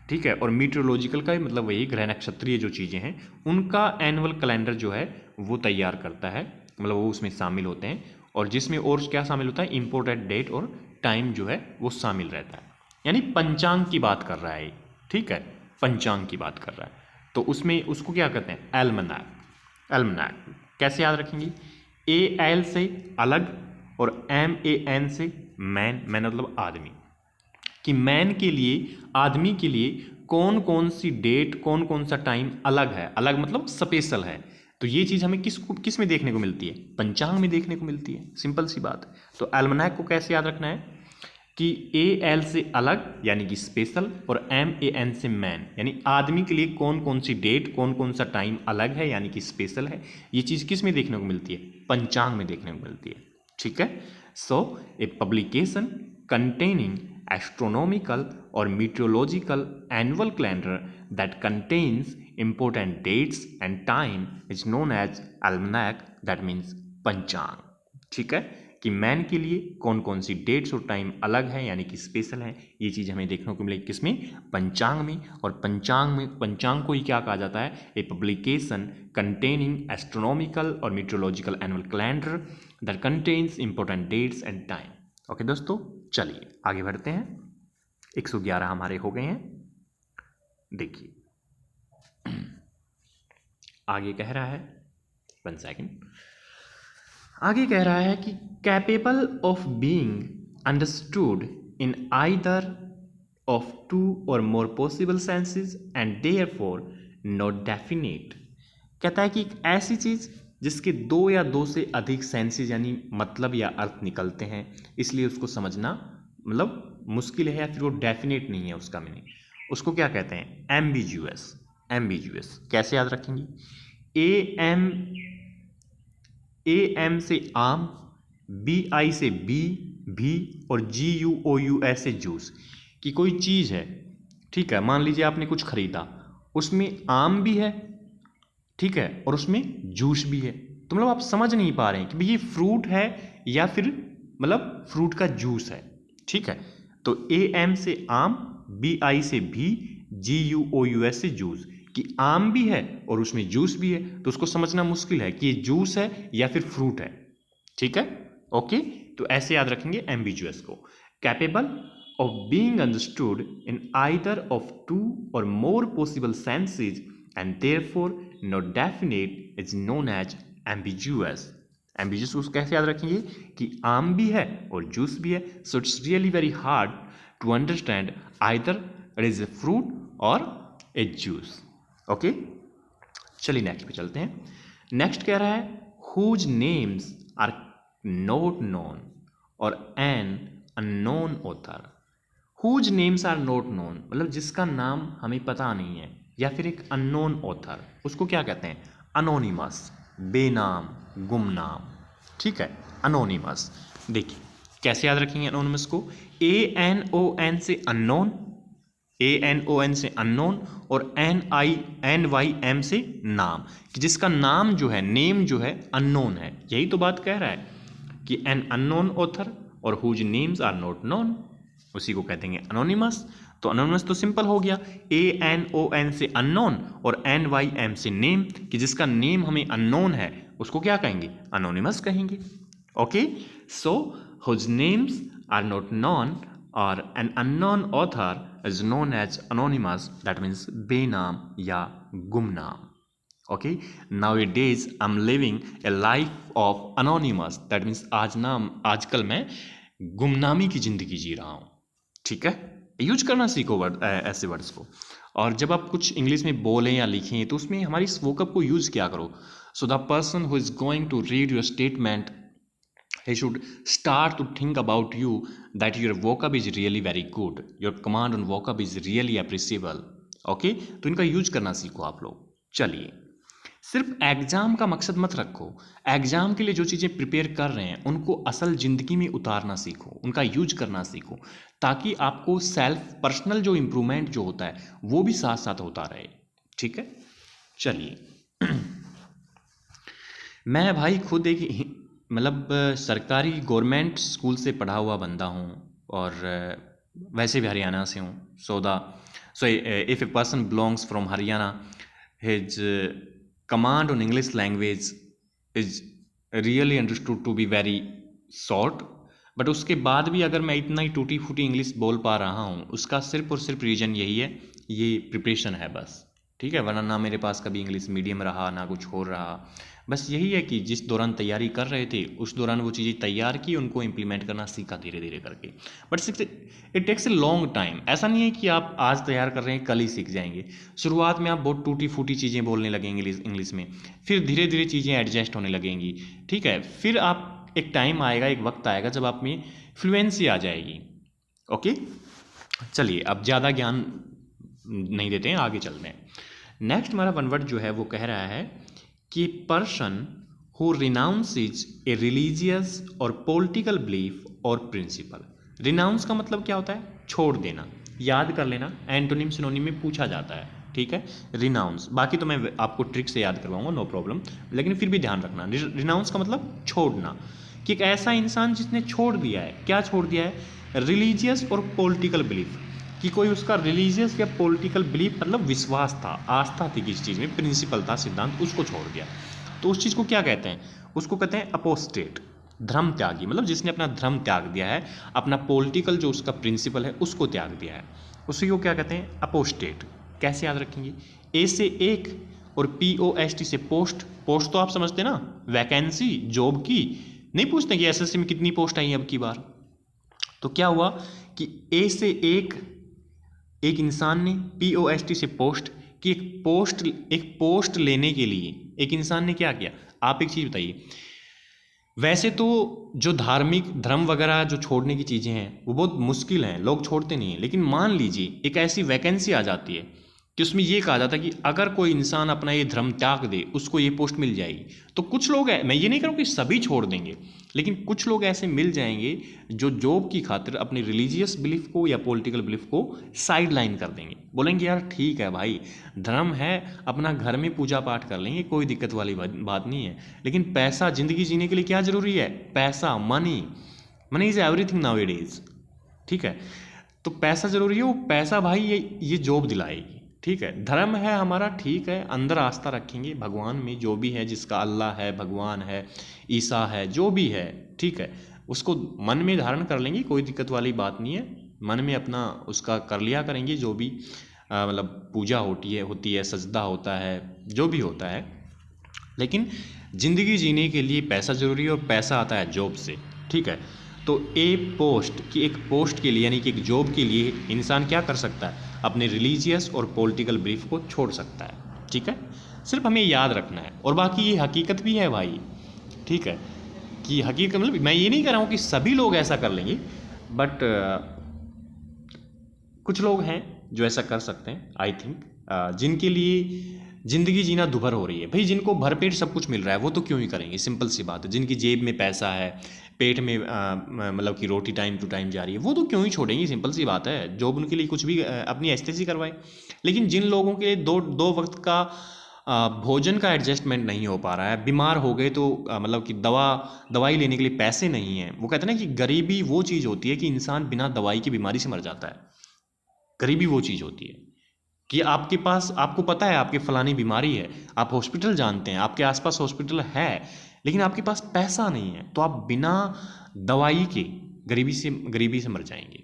ठीक है, और मीटियोलॉजिकल का मतलब वही ग्रह नक्षत्रीय जो चीज़ें हैं, उनका एनुअल कैलेंडर जो है वो तैयार करता है, मतलब वो उसमें शामिल होते हैं। और जिसमें और क्या शामिल होता है, इम्पोर्टेंट डेट और टाइम जो है वो शामिल रहता है। यानी पंचांग की बात कर रहा है, ठीक है, पंचांग की बात कर रहा है। तो उसमें उसको क्या कहते हैं, एल्मनैक। एल्मनैक कैसे याद रखेंगे, ए एल से अलग और एम ए एन से मैन, मैन मतलब आदमी, कि मैन के लिए, आदमी के लिए कौन कौन सी डेट, कौन कौन सा टाइम अलग है, अलग मतलब स्पेशल है। तो ये चीज़ हमें किस में देखने को मिलती है, पंचांग में देखने को मिलती है, सिंपल सी बात है। तो एल्मनैक को कैसे याद रखना है कि ए एल से अलग यानी कि स्पेशल और एम ए एन से मैन, यानी आदमी के लिए कौन कौन सी डेट, कौन कौन सा टाइम अलग है यानी कि स्पेशल है। ये चीज़ किस में देखने को मिलती है, पंचांग में देखने को मिलती है, ठीक है। सो ए पब्लिकेशन कंटेनिंग एस्ट्रोनॉमिकल और meteorological annual calendar that contains important dates and time is known as almanac, that means पंचांग, ठीक है, कि मैन के लिए कौन कौन सी डेट्स और टाइम अलग है यानी कि स्पेशल है। ये चीज़ हमें देखने को मिलेगी किसमें, पंचांग में। और पंचांग को ही क्या कहा जाता है, ए पब्लिकेशन कंटेनिंग एस्ट्रोनॉमिकल और meteorological annual calendar that contains important dates and time. Okay दोस्तों, चलिए आगे बढ़ते हैं। 111 हमारे हो गए हैं। देखिए आगे कह रहा है, 1 सेकेंड, आगे कह रहा है कि capable of being understood in either of 2 और more possible senses and therefore not definite. कहता है कि एक ऐसी चीज़ जिसके 2 या 2 से अधिक सेंसेस यानी मतलब या अर्थ निकलते हैं, इसलिए उसको समझना मतलब मुश्किल है या फिर वो डेफिनेट नहीं है उसका मीनिंग, उसको क्या कहते हैं, एम्बिग्यूअस। एम्बिग्यूअस कैसे याद रखेंगे, ए एम से आम, बी आई से भी और जी यू ओ यू एस से जूस। कि कोई चीज़ है, ठीक है, मान लीजिए आपने कुछ खरीदा, उसमें आम भी है, ठीक है, और उसमें जूस भी है, तो मतलब आप समझ नहीं पा रहे हैं कि भाई ये फ्रूट है या फिर मतलब फ्रूट का जूस है, ठीक है। तो ए एम से आम, बी आई से भी, जी यू ओ यू एस से जूस, कि आम भी है और उसमें जूस भी है, तो उसको समझना मुश्किल है कि ये जूस है या फिर फ्रूट है, ठीक है। ओके, तो ऐसे याद रखेंगे एम्बिग्यूअस को, capable of being understood in either of 2 और more possible senses and therefore not definite is known as ambiguous. Ambiguous को कैसे याद रखेंगे कि आम भी है और जूस भी है, so it's really very hard to understand either it is a fruit or a juice. Okay, चलिए नेक्स्ट पे चलते हैं। नेक्स्ट कह रहा है whose names are not known or an unknown author. Whose names are not known मतलब जिसका नाम हमें पता नहीं है, या फिर एक अननोन ऑथर, उसको क्या कहते हैं, अनोनिमस, बेनाम, गुमनाम, ठीक है, अनोनिमस। देखिए कैसे याद रखेंगे अनोनिमस को, ए एन ओ एन से unknown, A N O N से अननोन और N I N Y M से नाम, कि जिसका नाम जो है, नेम जो है अननोन है। यही तो बात कह रहा है कि एन अननोन ऑथर और whose names are not known, उसी को कहते हैं अनोनिमस। तो अनोनिमस तो सिंपल हो गया, ए एन ओ एन से अननोन और एन वाई एम से नेम, कि जिसका नेम हमें अननोन है उसको क्या कहेंगे, अनोनिमस कहेंगे। Okay, so whose names are not known or an unknown author is known as anonymous, that means बेनाम या गुमनाम। Okay, nowadays I'm living a life of anonymous, that means आजकल मैं गुमनामी की जिंदगी जी रहा हूँ, ठीक है। यूज करना सीखो ऐसे वर्ड्स को, और जब आप कुछ इंग्लिश में बोलें या लिखें तो उसमें हमारी इस वोकैब को यूज किया करो। So the person who is going to read your statement, he should start to think about you that your vocab is really very good, your command on vocab is really appreciable। Okay, तो इनका यूज करना सीखो आप लोग। चलिए, सिर्फ एग्जाम का मकसद मत रखो, एग्जाम के लिए जो चीज़ें प्रिपेयर कर रहे हैं उनको असल ज़िंदगी में उतारना सीखो, उनका यूज करना सीखो, ताकि आपको सेल्फ पर्सनल जो इम्प्रूवमेंट जो होता है वो भी साथ साथ होता रहे, ठीक है। चलिए मैं भाई खुद एक मतलब सरकारी गवर्नमेंट स्कूल से पढ़ा हुआ बंदा हूँ और वैसे भी हरियाणा से हूँ। So if a person belongs from Haryana, his command on English language is really understood to be very short, but उसके बाद भी अगर मैं इतना ही टूटी फूटी इंग्लिश बोल पा रहा हूँ, उसका सिर्फ और सिर्फ रीज़न यही है, ये प्रिपरेशन है बस, ठीक है। वरना ना मेरे पास कभी इंग्लिश मीडियम रहा ना कुछ और रहा, बस यही है कि जिस दौरान तैयारी कर रहे थे उस दौरान वो चीज़ें तैयार की, उनको इम्प्लीमेंट करना सीखा धीरे धीरे करके। But it takes a long time. ऐसा नहीं है कि आप आज तैयार कर रहे हैं कल ही सीख जाएंगे। शुरुआत में आप बहुत टूटी फूटी चीज़ें बोलने लगेंगे इंग्लिश में, फिर धीरे धीरे चीज़ें एडजस्ट होने लगेंगी, ठीक है। फिर आप एक टाइम आएगा, एक वक्त आएगा जब आप में फ्लुएंसी आ जाएगी। ओके, चलिए अब ज़्यादा ज्ञान नहीं देते हैं, आगे चलते हैं। नेक्स्ट हमारा वन वर्ड जो है वो कह रहा है कि person who renounces A religious or political belief or principal. Renounce का मतलब क्या होता है? छोड़ देना। याद कर लेना, एंटोनिम सिनोनिम में पूछा जाता है, ठीक है, रिनाउंस। बाकी तो मैं आपको ट्रिक से याद करवाऊंगा, नो प्रॉब्लम, लेकिन फिर भी ध्यान रखना रिनाउंस का मतलब छोड़ना, कि एक ऐसा इंसान जिसने छोड़ दिया है। क्या छोड़ दिया है? रिलीजियस और पॉलिटिकल बिलीफ, कि कोई उसका रिलीजियस या पॉलिटिकल बिलीफ मतलब विश्वास था, आस्था थी किसी चीज़ में, प्रिंसिपल था, सिद्धांत, उसको छोड़ दिया। तो उस चीज़ को क्या कहते हैं? उसको कहते हैं अपोस्टेट, धर्म त्यागी। मतलब जिसने अपना धर्म त्याग दिया है, अपना पॉलिटिकल जो उसका प्रिंसिपल है उसको त्याग दिया है, उसी को क्या कहते हैं? अपोस्टेट। कैसे याद रखेंगे? ए से एक और POST से पोस्ट। पोस्ट तो आप समझते हैं ना, वैकेंसी, जॉब की। नहीं पूछते कि SSC में कितनी पोस्ट आई अब की बार। तो क्या हुआ कि ए से एक इंसान ने, POST से पोस्ट, कि एक पोस्ट लेने के लिए एक इंसान ने क्या किया? आप एक चीज़ बताइए, वैसे तो जो धार्मिक धर्म वगैरह जो छोड़ने की चीज़ें हैं वो बहुत मुश्किल हैं, लोग छोड़ते नहीं हैं, लेकिन मान लीजिए एक ऐसी वैकेंसी आ जाती है कि उसमें ये कहा जाता है कि अगर कोई इंसान अपना ये धर्म त्याग दे उसको ये पोस्ट मिल जाएगी। तो कुछ लोग हैं, मैं ये नहीं कह रहा हूँ कि सभी छोड़ देंगे, लेकिन कुछ लोग ऐसे मिल जाएंगे जो जॉब की खातिर अपनी रिलीजियस बिलीफ को या पॉलिटिकल बिलीफ को साइड लाइन कर देंगे। बोलेंगे यार ठीक है भाई, धर्म है, अपना घर में पूजा पाठ कर लेंगे, कोई दिक्कत वाली बात नहीं है, लेकिन पैसा, ज़िंदगी जीने के लिए क्या ज़रूरी है? पैसा, money is everything now it is, ठीक है। तो पैसा ज़रूरी है, वो पैसा भाई ये जॉब दिलाएगी, ठीक है। धर्म है हमारा, ठीक है, अंदर आस्था रखेंगे भगवान में, जो भी है, जिसका अल्लाह है, भगवान है, ईसा है, जो भी है, ठीक है, उसको मन में धारण कर लेंगे, कोई दिक्कत वाली बात नहीं है। मन में अपना उसका कर लिया करेंगे, जो भी मतलब पूजा होती है, सजदा होता है, जो भी होता है। लेकिन ज़िंदगी जीने के लिए पैसा ज़रूरी है, और पैसा आता है जॉब से, ठीक है। तो एक पोस्ट के लिए, यानी कि एक जॉब के लिए इंसान क्या कर सकता है? अपने रिलीजियस और पॉलिटिकल बिलीफ को छोड़ सकता है, ठीक है। सिर्फ हमें याद रखना है, और बाकी ये हकीकत भी है भाई, ठीक है, कि हकीकत मतलब मैं ये नहीं कह रहा हूँ कि सभी लोग ऐसा कर लेंगे, बट कुछ लोग हैं जो ऐसा कर सकते हैं, आई थिंक, जिनके लिए ज़िंदगी जीना दुभर हो रही है। भाई जिनको भरपेट सब कुछ मिल रहा है वो तो क्यों ही करेंगे, सिंपल सी बात है। जिनकी जेब में पैसा है, पेट में मतलब कि रोटी टाइम टू टाइम जा रही है, वो तो क्यों ही छोड़ेंगे, सिंपल सी बात है। जॉब उनके लिए कुछ भी अपनी एस्थेसी करवाए। लेकिन जिन लोगों के लिए दो वक्त का भोजन का एडजस्टमेंट नहीं हो पा रहा है, बीमार हो गए तो मतलब कि दवाई लेने के लिए पैसे नहीं हैं, वो कहते हैं ना कि गरीबी वो चीज़ होती है कि इंसान बिना दवाई की बीमारी से मर जाता है। गरीबी वो चीज़ होती है कि आपके पास, आपको पता है आपकी फलानी बीमारी है, आप हॉस्पिटल जानते हैं, आपके आसपास हॉस्पिटल है, लेकिन आपके पास पैसा नहीं है, तो आप बिना दवाई के गरीबी से मर जाएंगे।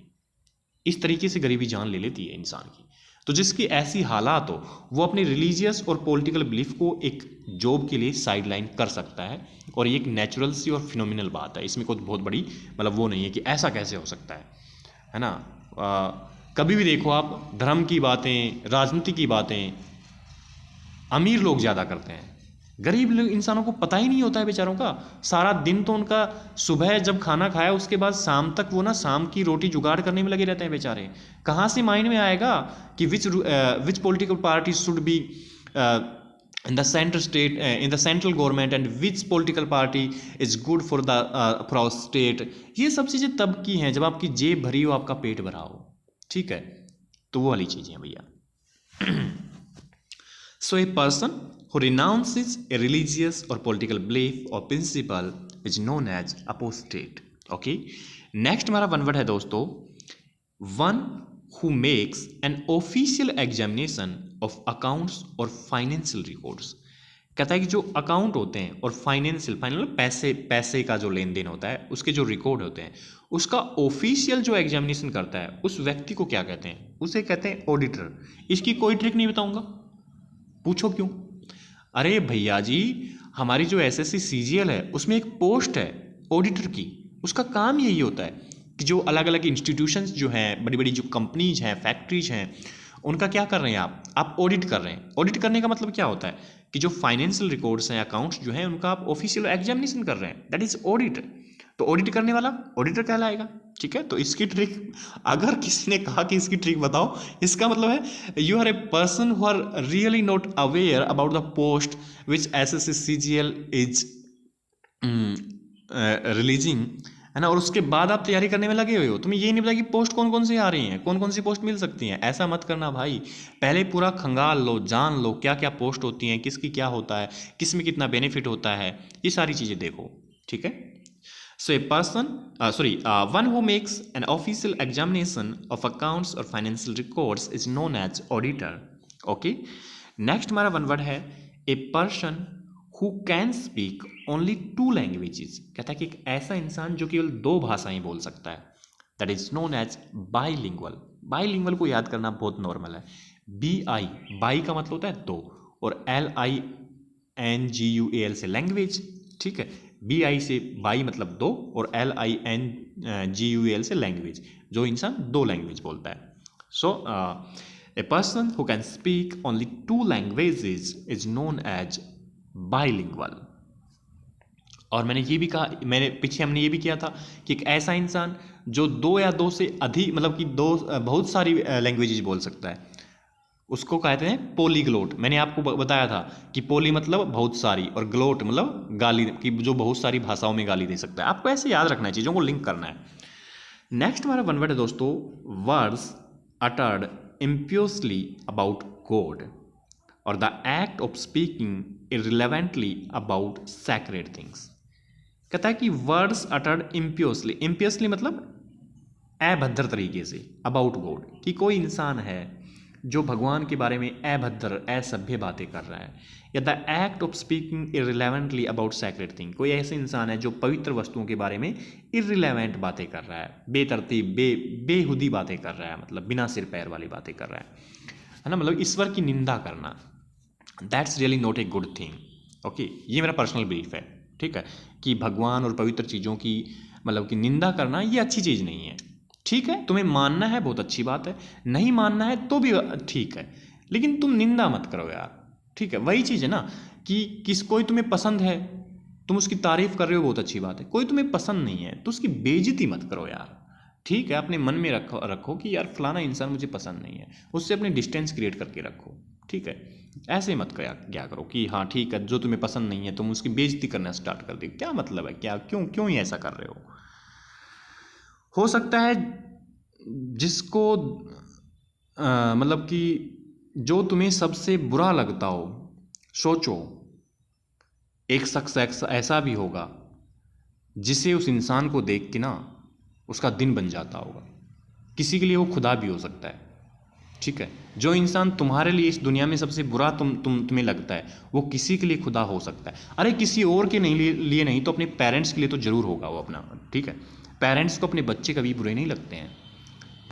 इस तरीके से गरीबी जान ले लेती है इंसान की। तो जिसकी ऐसी हालात हो, वो अपने रिलीजियस और पॉलिटिकल बिलीफ को एक जॉब के लिए साइड लाइन कर सकता है, और ये एक नेचुरल सी और फिनोमिनल बात है। इसमें कोई बहुत बड़ी मतलब वो नहीं है कि ऐसा कैसे हो सकता है ना। कभी भी देखो आप, धर्म की बातें, राजनीति की बातें अमीर लोग ज़्यादा करते हैं, गरीब इंसानों को पता ही नहीं होता है बेचारों का। सारा दिन तो उनका, सुबह जब खाना खाया उसके बाद शाम तक वो ना शाम की रोटी जुगाड़ करने में लगे रहते हैं बेचारे। कहाँ से माइंड में आएगा कि विच political party should be in the central government and which political party is good for our state। ये सब चीज़ें तब की हैं जब आपकी जेब भरी हो, आपका पेट भरा हो, ठीक है। तो वो वाली चीज़ें हैं भैया। So a person who renounces a religious or political belief or principle is known as apostate. Okay. Next हमारा वन वर्ड है दोस्तों, one who makes an official examination of accounts और financial records. कहता है कि जो अकाउंट होते हैं और फाइनेंशियल पैसे का जो लेन देन होता है, उसके जो रिकॉर्ड होते हैं, उसका ऑफिशियल जो एग्जामिनेशन करता है, उस व्यक्ति को क्या कहते हैं? उसे कहते हैं ऑडिटर। इसकी कोई ट्रिक नहीं बताऊंगा, पूछो क्यों? अरे भैया जी, हमारी जो एसएससी सीजीएल है उसमें एक पोस्ट है ऑडिटर की। उसका काम यही होता है कि जो अलग अलग इंस्टीट्यूशंस जो हैं, बड़ी बड़ी जो कंपनीज हैं, फैक्ट्रीज हैं, उनका क्या कर रहे हैं आप ऑडिट कर रहे हैं। ऑडिट करने का मतलब क्या होता है कि जो फाइनेंशियल रिकॉर्ड्स हैं, अकाउंट्स जो हैं, उनका आप ऑफिशियल एग्जामिनेशन कर रहे हैं, दैट इज ऑडिट। तो ऑडिट करने वाला ऑडिटर कहलाएगा। ठीक है, तो इसकी ट्रिक, अगर किसी ने कहा कि इसकी ट्रिक बताओ, इसका मतलब है you are a person who are really not aware about the post which SSC CGL is releasing, है ना, और उसके बाद आप तैयारी करने में लगे हुए हो। तुम्हें ये नहीं पता कि पोस्ट कौन कौन सी आ रही हैं, कौन कौन सी पोस्ट मिल सकती हैं। ऐसा मत करना भाई, पहले पूरा खंगाल लो, जान लो क्या क्या पोस्ट होती हैं, किसकी क्या होता है, किस में कितना बेनिफिट होता है, ये सारी चीज़ें देखो। ठीक है, so a person one who makes an official examination of accounts or financial records is known as auditor. Okay, next हमारा वन वर्ड है a person who can speak only 2 languages. कहता है कि एक ऐसा इंसान जो केवल 2 भाषाएं बोल सकता है, that is known as bilingual. Bilingual को याद करना बहुत नॉर्मल है। बाई का मतलब होता है 2, और LINGUAL से लैंग्वेज। ठीक है, BI से बाई मतलब 2, और LINGUAL से लैंग्वेज, जो इंसान 2 लैंग्वेज बोलता है। So a person who can speak only 2 languages is known as bilingual. और मैंने ये भी कहा, पीछे हमने ये भी किया था कि एक ऐसा इंसान जो 2 या 2 से अधिक, मतलब कि बहुत सारी लैंग्वेजेज बोल सकता है, उसको कहते हैं पोलीग्लोट। मैंने आपको बताया था कि पोली मतलब बहुत सारी, और ग्लोट मतलब गाली, कि जो बहुत सारी भाषाओं में गाली दे सकता है। आपको ऐसे याद रखना है, चीज़ों को लिंक करना है। नेक्स्ट हमारा वन वर्ड है दोस्तों, वर्ड्स अटर्ड इम्पियसली अबाउट गॉड और the act of speaking irrelevantly about sacred things। कहता है कि वर्ड्स अटर्ड इम्पियसली मतलब अभद्र तरीके से, अबाउट गॉड, कि कोई इंसान है जो भगवान के बारे में अभद्र असभ्य बातें कर रहा है, या the act of speaking irrelevantly about sacred thing, कोई ऐसे इंसान है जो पवित्र वस्तुओं के बारे में irrelevant बातें कर रहा है, बेतरतीब बेहुदी बातें कर रहा है, मतलब बिना सिर पैर वाली बातें कर रहा है ना, मतलब ईश्वर की निंदा करना। That's really not a good thing. Okay, ये मेरा पर्सनल बिलीफ है। ठीक है, कि भगवान और पवित्र चीज़ों की मतलब कि निंदा करना ये अच्छी चीज़ नहीं है। ठीक है, तुम्हें मानना है बहुत अच्छी बात है, नहीं मानना है तो भी ठीक है, लेकिन तुम निंदा मत करो यार। ठीक है, वही चीज़ है ना कि कोई तुम्हें पसंद है, तुम उसकी तारीफ कर रहे हो, बहुत अच्छी बात है। कोई तुम्हें पसंद नहीं है तो उसकी बेइज्जती मत करो यार। ठीक है, अपने मन में रखो कि यार फलाना इंसान मुझे पसंद नहीं है, उससे अपने डिस्टेंस क्रिएट करके रखो। ठीक है, ऐसे मत क्या करो कि हाँ ठीक है, जो तुम्हें पसंद नहीं है तुम उसकी बेइज्जती करना स्टार्ट कर दे। क्या मतलब है, क्या क्यों ही ऐसा कर रहे हो सकता है जिसको मतलब कि जो तुम्हें सबसे बुरा लगता हो, सोचो एक शख्स ऐसा भी होगा जिसे उस इंसान को देख के ना उसका दिन बन जाता होगा। किसी के लिए वो खुदा भी हो सकता है। ठीक है, जो इंसान तुम्हारे लिए इस दुनिया में सबसे बुरा तुम्हें लगता है, वो किसी के लिए खुदा हो सकता है। अरे किसी और के लिए नहीं तो अपने पेरेंट्स के लिए तो जरूर होगा वो अपना। ठीक है, पेरेंट्स को अपने बच्चे कभी बुरे नहीं लगते हैं।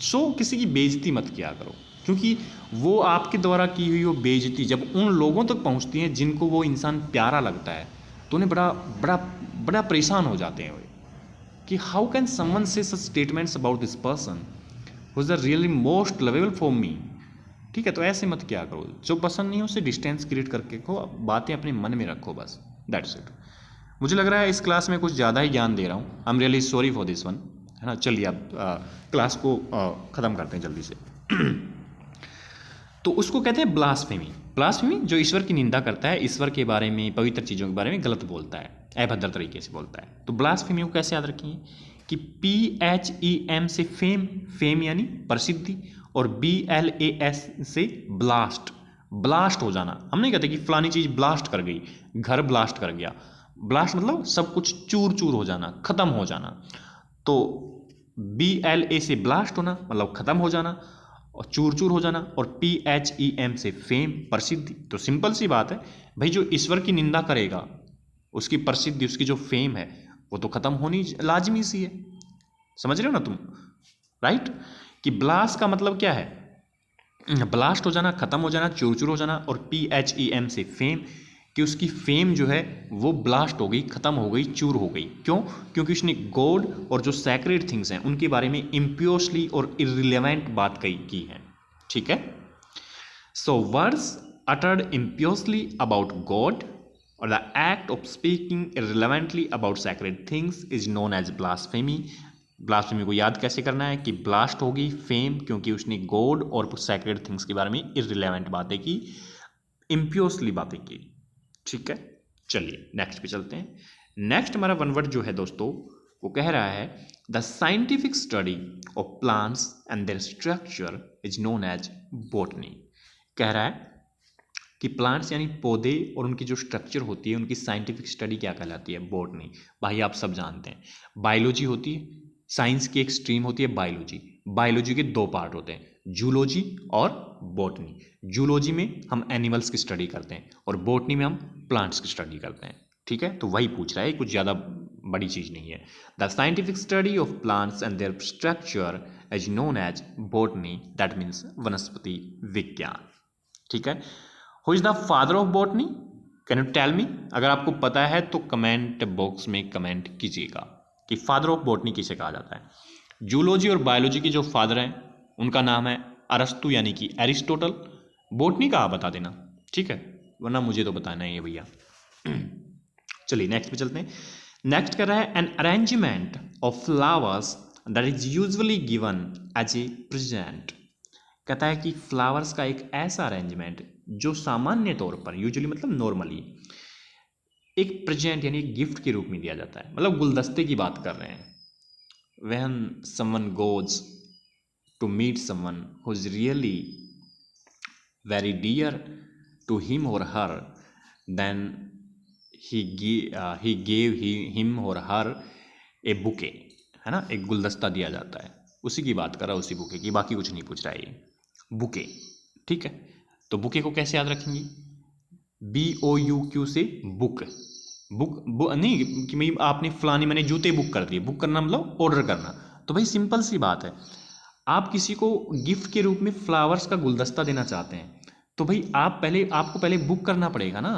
सो किसी की बेइज्जती मत किया करो, क्योंकि वो आपके द्वारा की हुई वो बेइज्जती जब उन लोगों तक पहुंचती है जिनको वो इंसान प्यारा लगता है, तो उन्हें बड़ा परेशान हो जाते हैं कि हाउ कैन समवन से सच statements about this person who is the really most lovable for me. ठीक है, तो ऐसे मत क्या करो, जो पसंद नहीं हो उससे डिस्टेंस क्रिएट करके रखो, बातें अपने मन में रखो, बस दैट्स इट। मुझे लग रहा है इस क्लास में कुछ ज़्यादा ही ज्ञान दे रहा हूँ, I am really sorry for this one, है ना। चलिए अब क्लास को ख़त्म करते हैं जल्दी से। तो उसको कहते हैं ब्लास्फेमी, जो ईश्वर की निंदा करता है, ईश्वर के बारे में, पवित्र चीज़ों के बारे में गलत बोलता है, अभद्र तरीके से बोलता है। तो ब्लास्फेमी को कैसे याद रखेंगे कि PHEM से फेम यानी प्रसिद्धि, और BLAS से ब्लास्ट, ब्लास्ट हो जाना, हम नहीं कहते कि फलानी चीज़ ब्लास्ट कर गई, घर ब्लास्ट कर गया। ब्लास्ट मतलब सब कुछ चूर चूर हो जाना, ख़त्म हो जाना। तो BLA से ब्लास्ट होना मतलब ख़त्म हो जाना और चूर चूर हो जाना, और PHEM से फेम, प्रसिद्धि। तो सिंपल सी बात है भाई, जो ईश्वर की निंदा करेगा उसकी प्रसिद्धि, उसकी जो फेम है वो तो ख़त्म होनी लाजमी सी है। समझ रहे हो ना तुम, राइट? कि ब्लास्ट का मतलब क्या है, ब्लास्ट हो जाना, ख़त्म हो जाना, चूर चूर हो जाना, और PHEM से फेम, कि उसकी फेम जो है वो ब्लास्ट हो गई, ख़त्म हो गई, चूर हो गई। क्यों? क्योंकि उसने गॉड और जो सैक्रेड थिंग्स हैं उनके बारे में इम्पियोसली और इररिलेवेंट बात की है। ठीक है? सो words uttered impiously about God or the act of speaking irrelevantly about sacred things is known as blasphemy। Blasphemy को याद कैसे करना है कि ब्लास्ट होगी फेम, क्योंकि उसने गॉड और सैक्रेड थिंग्स के बारे में इररिलेवेंट बातें की, इम्पियोसली बातें की। ठीक है, चलिए नेक्स्ट पे चलते हैं। नेक्स्ट हमारा वन वर्ड जो है दोस्तों वो कह रहा है the scientific study of plants and their structure is known as botany. कह रहा है कि प्लांट्स यानी पौधे और उनकी जो स्ट्रक्चर होती है उनकी साइंटिफिक स्टडी क्या कहलाती है? बॉटनी। भाई आप सब जानते हैं बायोलॉजी होती है, साइंस की एक स्ट्रीम होती है बायोलॉजी। बायोलॉजी के दो पार्ट होते हैं, जूलॉजी और बॉटनी। जूलॉजी में हम एनिमल्स की स्टडी करते हैं और बॉटनी में हम प्लांट्स की स्टडी करते हैं। ठीक है, तो वही पूछ रहा है, कुछ ज़्यादा बड़ी चीज़ नहीं है। The scientific study of plants and their structure is known as botany, that means वनस्पति विज्ञान। ठीक है, who is the father of botany? Can you tell me? अगर आपको पता है तो कमेंट बॉक्स में कमेंट कीजिएगा कि फादर ऑफ बॉटनी किसे कहा जाता है। जूलॉजी और बायोलॉजी के जो फादर हैं उनका नाम है अरस्तु यानी कि एरिस्टोटल। बॉटनी का आप बता देना, ठीक है, वरना मुझे तो बताना ही है भैया। चलिए नेक्स्ट पे चलते हैं। नेक्स्ट कर रहा है an arrangement of flowers that is usually given as a present. कहता है कि फ्लावर्स का एक ऐसा अरेंजमेंट जो सामान्य तौर पर, यूजुअली मतलब नॉर्मली, एक प्रेजेंट यानी एक गिफ्ट के रूप में दिया जाता है। मतलब गुलदस्ते की बात कर रहे हैं। When someone goes to meet someone who is really very dear to him or her, then he gave him or her a bouquet, है ना, एक गुलदस्ता दिया जाता है। उसी की बात कर रहा है, उसी बुके की, बाकी कुछ नहीं पूछ रहा है ये। बुके, ठीक है, तो बुके को कैसे याद रखेंगे? BOUQ से बुक नहीं कि मैं आपने फलानी मैंने जूते बुक कर दिए। बुक करना मतलब ऑर्डर करना। तो भाई सिंपल सी बात है, आप किसी को गिफ्ट के रूप में फ्लावर्स का गुलदस्ता देना चाहते हैं तो भाई आपको पहले बुक करना पड़ेगा ना,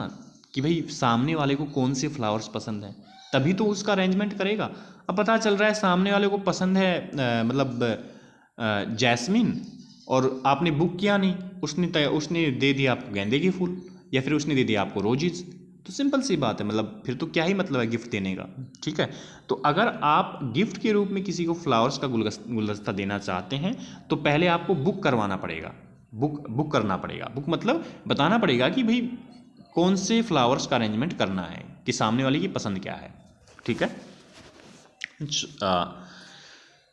कि भाई सामने वाले को कौन से फ्लावर्स पसंद हैं, तभी तो उसका अरेंजमेंट करेगा। अब पता चल रहा है सामने वाले को पसंद है मतलब जैस्मिन, और आपने बुक किया नहीं, उसने दे दिया आपको गेंदे के फूल, या फिर उसने दे दिया आपको रोजेज। तो सिंपल सी बात है, मतलब फिर तो क्या ही मतलब है गिफ्ट देने का। ठीक है, तो अगर आप गिफ्ट के रूप में किसी को फ्लावर्स का गुलदस्ता देना चाहते हैं तो पहले आपको बुक करवाना पड़ेगा, बुक करना पड़ेगा। बुक मतलब बताना पड़ेगा कि भाई कौन से फ्लावर्स का अरेंजमेंट करना है, कि सामने वाले की पसंद क्या है। ठीक है,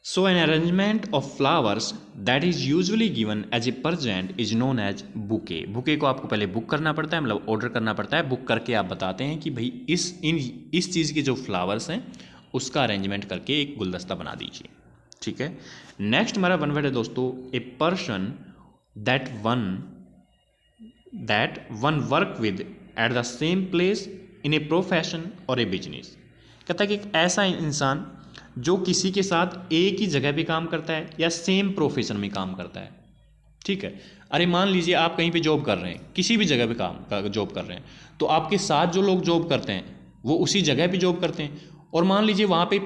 So an arrangement of flowers that is usually given as a present is known as bouquet। Bouquet को आपको पहले बुक करना पड़ता है, मतलब ऑर्डर करना पड़ता है। बुक करके आप बताते हैं कि भाई इस चीज़ के जो फ्लावर्स हैं उसका अरेंजमेंट करके एक गुलदस्ता बना दीजिए। ठीक है, नेक्स्ट हमारा वन वर्ड है दोस्तों, ए person that one work with at the same place in a profession or a business. कहता है कि एक ऐसा इंसान जो किसी के साथ एक ही जगह पे काम करता है या सेम प्रोफेशन में काम करता है। ठीक है, अरे मान लीजिए आप कहीं पे जॉब कर रहे हैं, किसी भी जगह पे जॉब कर रहे हैं, तो आपके साथ जो लोग जॉब करते हैं वो उसी जगह पे जॉब करते हैं। और मान लीजिए वहाँ पे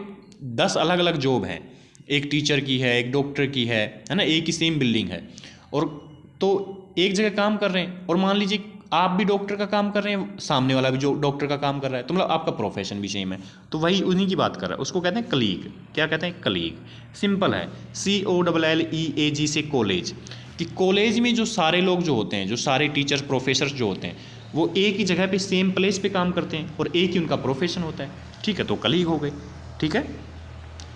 10 अलग अलग जॉब हैं, एक टीचर की है, एक डॉक्टर की है ना, एक ही सेम बिल्डिंग है, और तो एक जगह काम कर रहे हैं। और मान लीजिए आप भी डॉक्टर का काम कर रहे हैं, सामने वाला भी जो डॉक्टर का काम कर रहा है, तो मतलब आपका प्रोफेशन भी सेम है। तो वही उन्हीं की बात कर रहा है, उसको कहते हैं कलीग। क्या कहते हैं? कलीग। सिंपल है, COLLEAG से कॉलेज, कि कॉलेज में जो सारे लोग जो होते हैं, जो सारे टीचर्स प्रोफेसर्स जो होते हैं, वो एक ही जगह पे सेम प्लेस पे काम करते हैं और एक ही उनका प्रोफेशन होता है। ठीक है, तो कलीग हो गए। ठीक है,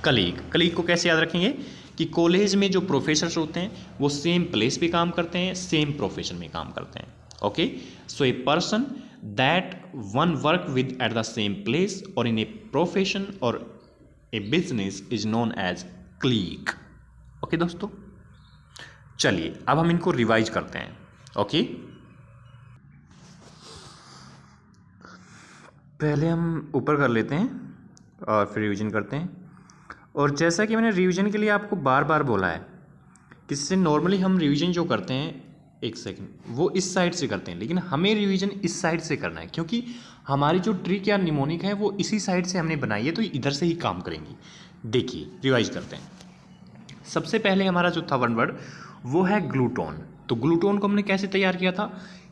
कलीग को कैसे याद रखेंगे कि कॉलेज में जो प्रोफेसर्स होते हैं वो सेम प्लेस पे काम करते हैं, सेम प्रोफेशन में काम करते हैं, okay, so a person that one work with at the same place or in a profession or a business is known as colleague. Okay दोस्तों, चलिए अब हम इनको रिवाइज करते हैं। ओके, पहले हम ऊपर कर लेते हैं और फिर रिवीजन करते हैं। और जैसा कि मैंने रिवीजन के लिए आपको बार बार बोला है कि इससे नॉर्मली हम रिवीजन जो करते हैं, एक सेकंड, वो इस साइड से करते हैं, लेकिन हमें रिवीजन इस साइड से करना है क्योंकि हमारी जो ट्रिक या निमोनिक है वो इसी साइड से हमने बनाई है, तो इधर से ही काम करेंगी। देखिए रिवाइज करते हैं। सबसे पहले हमारा जो था वन वर्ड वो है ग्लूटोन। तो ग्लूटोन को हमने कैसे तैयार किया था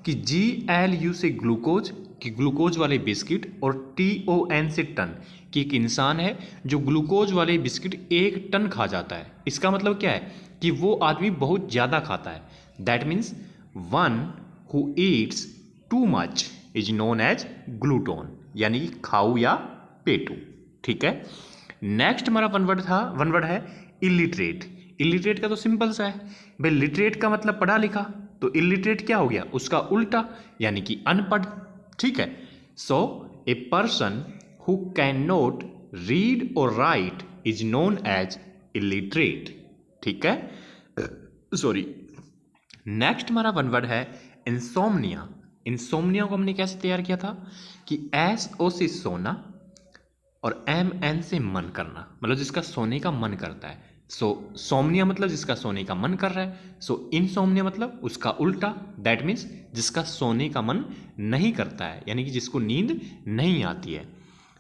कि GLU से ग्लूकोज, कि ग्लूकोज वाले बिस्किट, और TON से टन, कि एक इंसान है जो ग्लूकोज वाले बिस्किट 1 टन खा जाता है। इसका मतलब क्या है कि वो आदमी बहुत ज़्यादा खाता है। That means one who eats too much is known as glutton, यानी कि खाऊ या पेटू। ठीक है, नेक्स्ट हमारा वन वर्ड है इलिटरेट। इलिटरेट का तो सिंपल सा है भाई, लिटरेट का मतलब पढ़ा लिखा, तो इलिटरेट क्या हो गया, उसका उल्टा, यानी कि अनपढ़। ठीक है, so a person who can not read or write is known as illiterate. ठीक है, सॉरी। नेक्स्ट हमारा वन वर्ड है इंसोम्निया। इंसोम्निया को हमने कैसे तैयार किया था कि SO से सोना और MN से मन करना, मतलब जिसका सोने का मन करता है। सो सोमनिया मतलब जिसका सोने का मन कर रहा है, सो इनसोमनिया मतलब उसका उल्टा, दैट मीन्स जिसका सोने का मन नहीं करता है, यानी कि जिसको नींद नहीं आती है।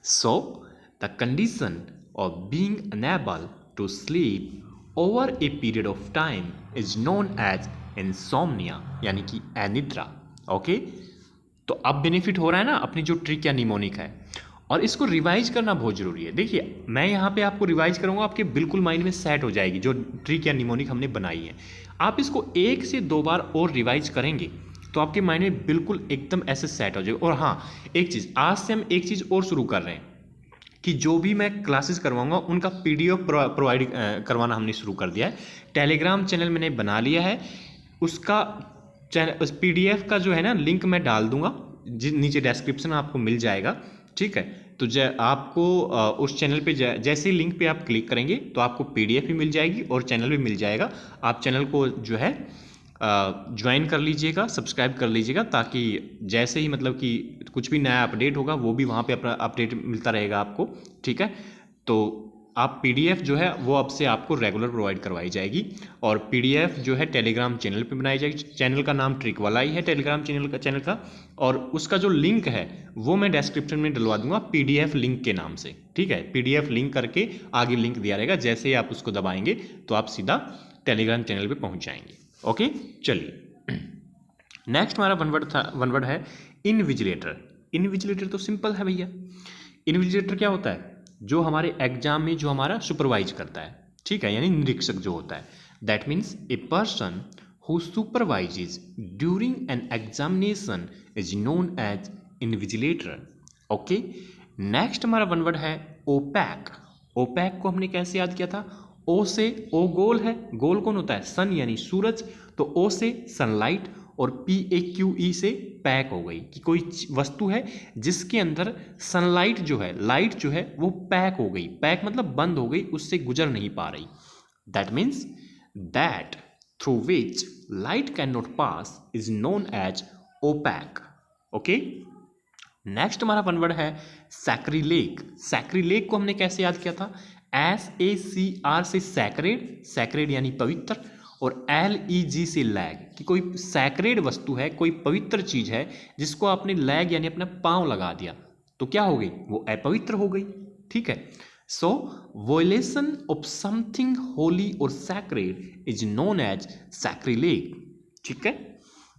So the condition of being unable to sleep over a period of time is known as insomnia, यानी कि अनिद्रा। ओके, तो अब बेनिफिट हो रहा है ना अपनी जो ट्रिक या निमोनिक है, और इसको रिवाइज करना बहुत ज़रूरी है। देखिए मैं यहाँ पे आपको रिवाइज करूँगा, आपके बिल्कुल माइंड में सेट हो जाएगी जो ट्रिक या निमोनिक हमने बनाई है। आप इसको 1 से 2 बार और रिवाइज करेंगे तो आपके माइंड में बिल्कुल एकदम ऐसे सेट हो जाएगा। और हाँ, एक चीज़, आज से हम एक चीज़ और शुरू कर रहे हैं कि जो भी मैं क्लासेस करवाऊँगा उनका PDF प्रोवाइड करवाना हमने शुरू कर दिया है। टेलीग्राम चैनल मैंने बना लिया है, उसका उस PDF का जो है ना लिंक मैं डाल दूंगा, नीचे डिस्क्रिप्शन में आपको मिल जाएगा। ठीक है, तो आपको उस चैनल पे जैसे ही लिंक पे आप क्लिक करेंगे तो आपको PDF भी मिल जाएगी और चैनल भी मिल जाएगा। आप चैनल को जो है ज्वाइन कर लीजिएगा, सब्सक्राइब कर लीजिएगा, ताकि जैसे ही मतलब कि कुछ भी नया अपडेट होगा वो भी वहाँ पे अपना अपडेट मिलता रहेगा आपको। ठीक है, तो आप PDF जो है वो अब से आपको रेगुलर प्रोवाइड करवाई जाएगी, और PDF जो है टेलीग्राम चैनल पे बनाई जाएगी। चैनल का नाम ट्रिक वाला ही है टेलीग्राम चैनल का, और उसका जो लिंक है वो मैं डिस्क्रिप्शन में डलवा दूंगा PDF लिंक के नाम से। ठीक है, PDF लिंक करके आगे लिंक दिया रहेगा, जैसे ही आप उसको दबाएंगे तो आप सीधा टेलीग्राम चैनल पर पहुँच जाएंगे। ओके, चलिए नेक्स्ट हमारा वन वर्ड है इनविजिलेटर। इनविजिलेटर तो सिंपल है भैया। इनविजिलेटर क्या होता है, जो हमारे एग्जाम में जो हमारा सुपरवाइज करता है। ठीक है, यानी निरीक्षक जो होता है। That means a person who supervises during an examination is known as invigilator. Okay, next हमारा वन वर्ड है ओपैक। ओपैक को हमने कैसे याद किया था, ओ से, ओ गोल है, गोल कौन होता है, सन यानी सूरज, तो ओ से सनलाइट, और PAQE से पैक हो गई, कि कोई वस्तु है जिसके अंदर सनलाइट जो है, लाइट जो है वो पैक हो गई। पैक मतलब बंद हो गई, उससे गुजर नहीं पा रही। That means that through which light can not pass is known as opaque. Okay, next हमारा वन वर्ड है सैक्रिलेग। सैक्रिलेग को हमने कैसे याद किया था, SACR से सैक्रेड, सैक्रेड यानी पवित्र, और LEG से लैग, कि कोई सैक्रेड वस्तु है, कोई पवित्र चीज है जिसको आपने लैग यानी अपना पांव लगा दिया तो क्या हो गई, वो अपवित्र हो गई। ठीक है, सो वोलेशन of something holy or sacred is known as सैक्रिलेग। ठीक है,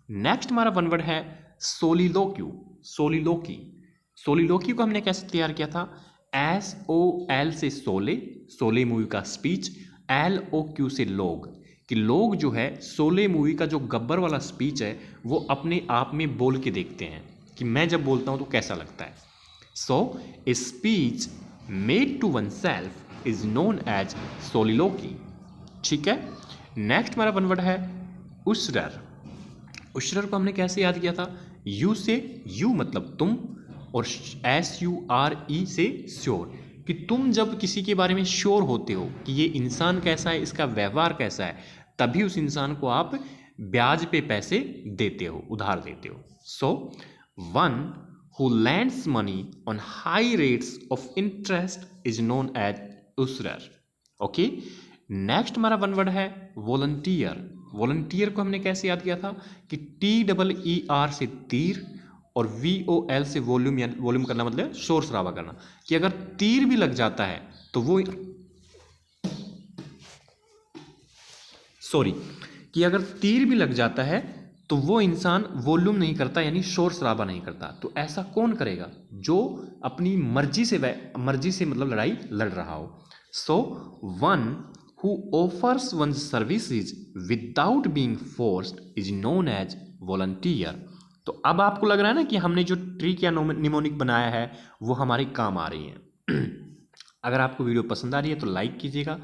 नेक्स्ट हमारा वन वर्ड है सोलिलोक्यू। सोलिलोकी, सोलिलोकी को हमने कैसे तैयार किया था, SOL से सोले, सोले मूवी का स्पीच, LOQ से लोग, कि लोग जो है सोले मूवी का जो गब्बर वाला स्पीच है वो अपने आप में बोल के देखते हैं कि मैं जब बोलता हूं तो कैसा लगता है। So a speech made to oneself is known as soliloquy. ठीक है, नेक्स्ट हमारा वन वर्ड है उसरर। उशरर को हमने कैसे याद किया था? यू से, यू मतलब तुम, और SURE से श्योर, कि तुम जब किसी के बारे में श्योर होते हो कि ये इंसान कैसा है, इसका व्यवहार कैसा है, तभी उस इंसान को आप ब्याज पे पैसे देते हो, उधार देते हो। So one who lends money on high rates of interest is known as usurer. Okay, next हमारा वन वर्ड है वॉलंटियर। वॉलंटियर को हमने कैसे याद किया था कि TEER से तीर और VOL से वॉल्यूम, या वॉल्यूम करना मतलब शोर शराबा करना, कि अगर तीर भी लग जाता है तो वो, सॉरी, कि अगर तीर भी लग जाता है तो वो इंसान वॉल्यूम नहीं करता, यानी शोर शराबा नहीं करता। तो ऐसा कौन करेगा? जो अपनी मर्जी से मतलब लड़ाई लड़ रहा हो। So one who offers one services without being forced is known as volunteer. तो अब आपको लग रहा है ना कि हमने जो ट्रिक या निमोनिक बनाया है वो हमारे काम आ रही है। अगर आपको वीडियो पसंद आ रही है तो लाइक कीजिएगा,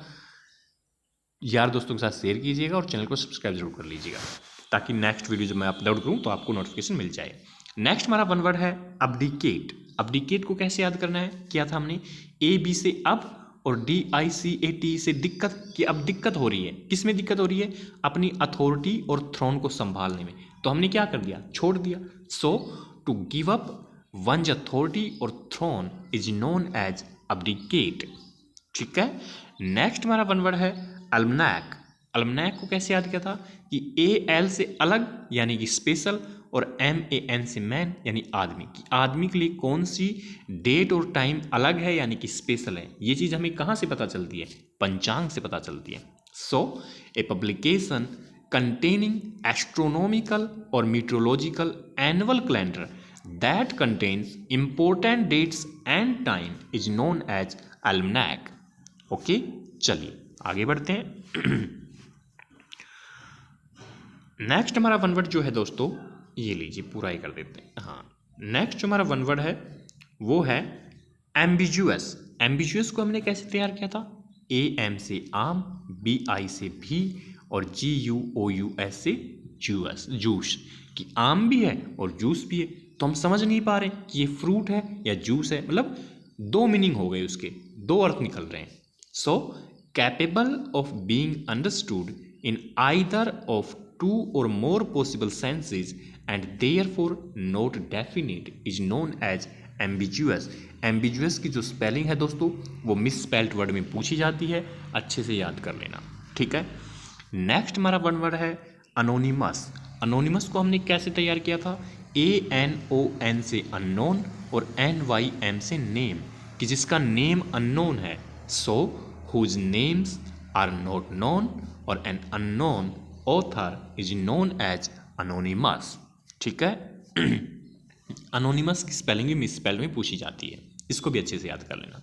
यार दोस्तों के साथ शेयर कीजिएगा और चैनल को सब्सक्राइब जरूर कर लीजिएगा, ताकि नेक्स्ट वीडियो जब मैं अपलोड करूं तो आपको नोटिफिकेशन मिल जाए। नेक्स्ट हमारा वन वर्ड है अब्डिकेट। अब्डिकेट को कैसे याद करना है, किया था हमने AB से अब और DICAT से दिक्कत, कि अब दिक्कत हो रही है। किस में दिक्कत हो रही है? अपनी अथॉरिटी और थ्रोन को संभालने में। तो हमने क्या कर दिया? छोड़ दिया। So to give up one's authority और throne is known as abdicate. ठीक है। नेक्स्ट हमारा वन वर्ड है अल्मनैक। अल्मनैक को कैसे याद किया था कि AL से अलग यानी कि स्पेशल और MAN से मैन यानी आदमी, कि आदमी के लिए कौन सी डेट और टाइम अलग है यानी कि स्पेशल है। ये चीज़ हमें कहाँ से पता चलती है? पंचांग से पता चलती है। So A publication containing astronomical or meteorological annual calendar that contains important dates and time is known as almanac. Okay, चलिए आगे बढ़ते हैं। नेक्स्ट हमारा वन वर्ड जो है दोस्तों, ये लीजिए पूरा ही कर देते हैं। हाँ, नेक्स्ट हमारा वन वर्ड है वो है एम्बिजुअस। एम्बिजुअस को हमने कैसे तैयार किया था? AM से आम, BI से भी और GUOUS से जूस। जूस, कि आम भी है और जूस भी है। तो हम समझ नहीं पा रहे कि ये फ्रूट है या जूस है, मतलब दो मीनिंग हो गए उसके, दो अर्थ निकल रहे हैं। So capable of being understood in either of two or more possible senses and therefore not definite is known as ambiguous. Ambiguous की जो स्पेलिंग है दोस्तों वो मिस स्पेल्ड वर्ड में पूछी जाती है, अच्छे से याद कर लेना। ठीक है। नेक्स्ट हमारा वन वर्ड है अनोनिमस। अनोनिमस को हमने कैसे तैयार किया था? ANON से अननोन और NYM से नेम, कि जिसका नेम अननोन है। So whose names are not known or an unknown author is known as anonymous. ठीक है। अनोनिमस की स्पेलिंग भी मिस स्पेल में पूछी जाती है, इसको भी अच्छे से याद कर लेना।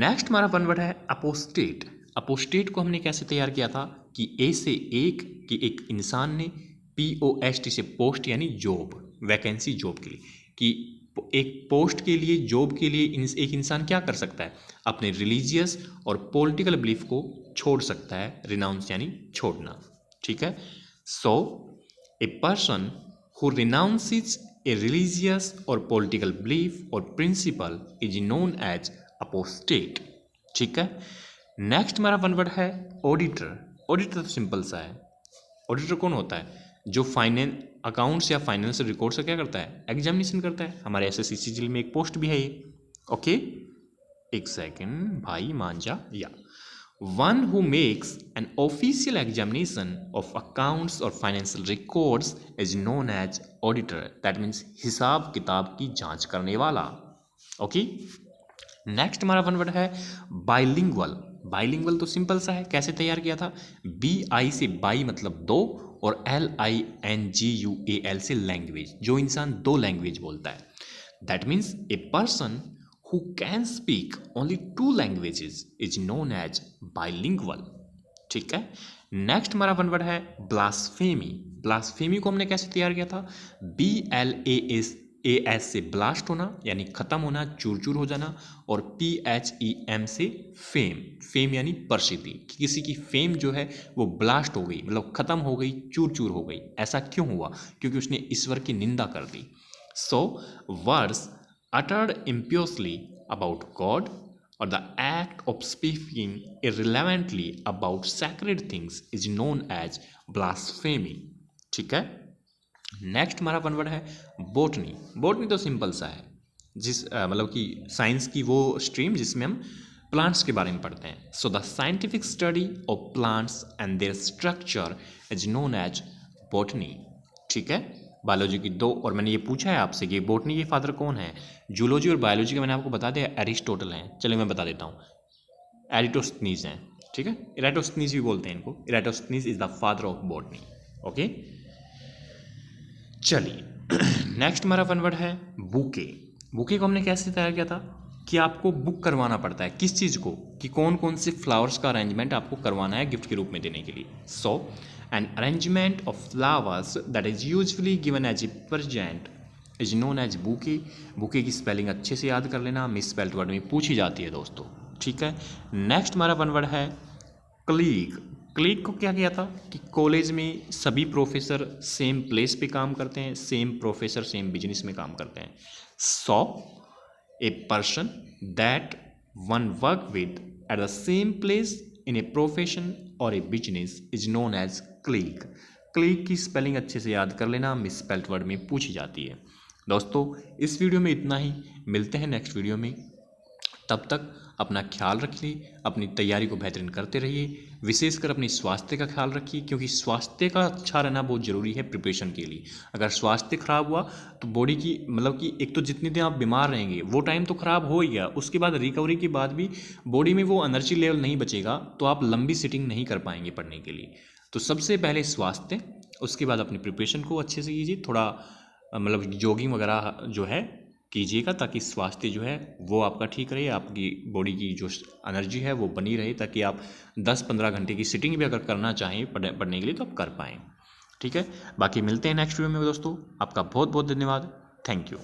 नेक्स्ट हमारा वन वर्ड है अपोस्टेट। अपोस्टेट को हमने कैसे तैयार किया था कि A से एक, कि एक इंसान ने, POST से पोस्ट यानी जॉब, वैकेंसी जॉब के लिए, कि एक पोस्ट के लिए, जॉब के लिए एक इंसान क्या कर सकता है? अपने रिलीजियस और पॉलिटिकल बिलीफ को छोड़ सकता है, रिनाउंस यानी छोड़ना। ठीक है। So a person who renounces a religious or political belief or principle is known as apostate. ठीक है। नेक्स्ट हमारा वन वर्ड है ऑडिटर। ऑडिटर तो सिंपल सा है। ऑडिटर कौन होता है? जो फाइनेंस, अकाउंट्स या फाइनेंशियल रिकॉर्ड से क्या करता है? एग्जामिनेशन करता है। हमारे SSC में एक पोस्ट भी है ये। ओके, एक सेकेंड भाई मान जा। या one who makes an official examination of accounts or financial records is known as auditor. That means हिसाब किताब की जांच करने वाला। ओके। नेक्स्ट हमारा वन वर्ड है बाइलिंगुअल। बाइलिंगुअल तो सिंपल सा है, कैसे तैयार किया था? BI से बाई मतलब दो और LINGUAL से लैंग्वेज, जो इंसान दो लैंग्वेज बोलता है। That means a person who can speak only two languages is known as bilingual. ठीक है। नेक्स्ट हमारा वन वर्ड है ब्लास्फेमी। ब्लास्फेमी को हमने कैसे तैयार किया था? AS से ब्लास्ट होना यानी ख़त्म होना, चूर चूर हो जाना, और PHEM से फेम, फेम यानी प्रसिद्धि, कि किसी की फेम जो है वो ब्लास्ट हो गई, मतलब ख़त्म हो गई, चूर चूर हो गई। ऐसा क्यों हुआ? क्योंकि उसने ईश्वर की निंदा कर दी। सो words uttered impiously about God or the act of speaking irrelevantly about sacred things is known as blasphemy। ठीक है। नेक्स्ट हमारा वन वर्ड है बोटनी। बोटनी तो सिंपल सा है, मतलब कि साइंस की वो स्ट्रीम जिसमें हम प्लांट्स के बारे में पढ़ते हैं। So the scientific study of plants and their structure is known as botany. ठीक है। बायोलॉजी की दो, और मैंने ये पूछा है आपसे कि बोटनी के फादर कौन है। जूलॉजी और बायोलॉजी का मैंने आपको बता दिया एरिस्टोटल हैं। चलिए मैं बता देता हूँ, एरिटोस्थनीज हैं। ठीक है, इराटोस्थनीज भी बोलते हैं इनको। Eratosthenes is the father of botany. Okay, चलिए नेक्स्ट हमारा वन वर्ड है बुके। बुके को हमने कैसे तैयार किया था कि आपको बुक करवाना पड़ता है किस चीज़ को, कि कौन कौन से फ्लावर्स का अरेंजमेंट आपको करवाना है गिफ्ट के रूप में देने के लिए। So an arrangement of flowers that is usually given as a present is known as bouquet. Bouquet की स्पेलिंग अच्छे से याद कर लेना, मिस स्पेल्ड वर्ड में पूछी जाती है दोस्तों। ठीक है। नेक्स्ट हमारा वन वर्ड है क्लीग। क्लीग को क्या किया था कि कॉलेज में सभी प्रोफेसर सेम प्लेस पे काम करते हैं, सेम प्रोफेसर सेम बिजनेस में काम करते हैं। So a person that one work with at the same place in a profession or a business is known as colleague. Colleague की स्पेलिंग अच्छे से याद कर लेना, मिस स्पेल्ड वर्ड में पूछी जाती है। दोस्तों इस वीडियो में इतना ही, मिलते हैं नेक्स्ट वीडियो में। तब तक अपना ख्याल रखिए, अपनी तैयारी को बेहतरीन करते रहिए, विशेषकर अपनी स्वास्थ्य का ख्याल रखिए, क्योंकि स्वास्थ्य का अच्छा रहना बहुत ज़रूरी है प्रिपरेशन के लिए। अगर स्वास्थ्य खराब हुआ तो बॉडी की, मतलब कि एक तो जितने दिन आप बीमार रहेंगे वो टाइम तो ख़राब हो ही गया, उसके बाद रिकवरी के बाद भी बॉडी में वो एनर्जी लेवल नहीं बचेगा, तो आप लंबी सिटिंग नहीं कर पाएंगे पढ़ने के लिए। तो सबसे पहले स्वास्थ्य, उसके बाद अपनी प्रिपरेशन को अच्छे से कीजिए, थोड़ा मतलब जॉगिंग वगैरह जो है कीजिएगा, ताकि स्वास्थ्य जो है वो आपका ठीक रहे, आपकी बॉडी की जो एनर्जी है वो बनी रहे, ताकि आप 10-15 घंटे की सिटिंग भी अगर करना चाहें पढ़ने के लिए तो आप कर पाएँ। ठीक है, बाकी मिलते हैं नेक्स्ट वीडियो में दोस्तों। आपका बहुत बहुत धन्यवाद। Thank you.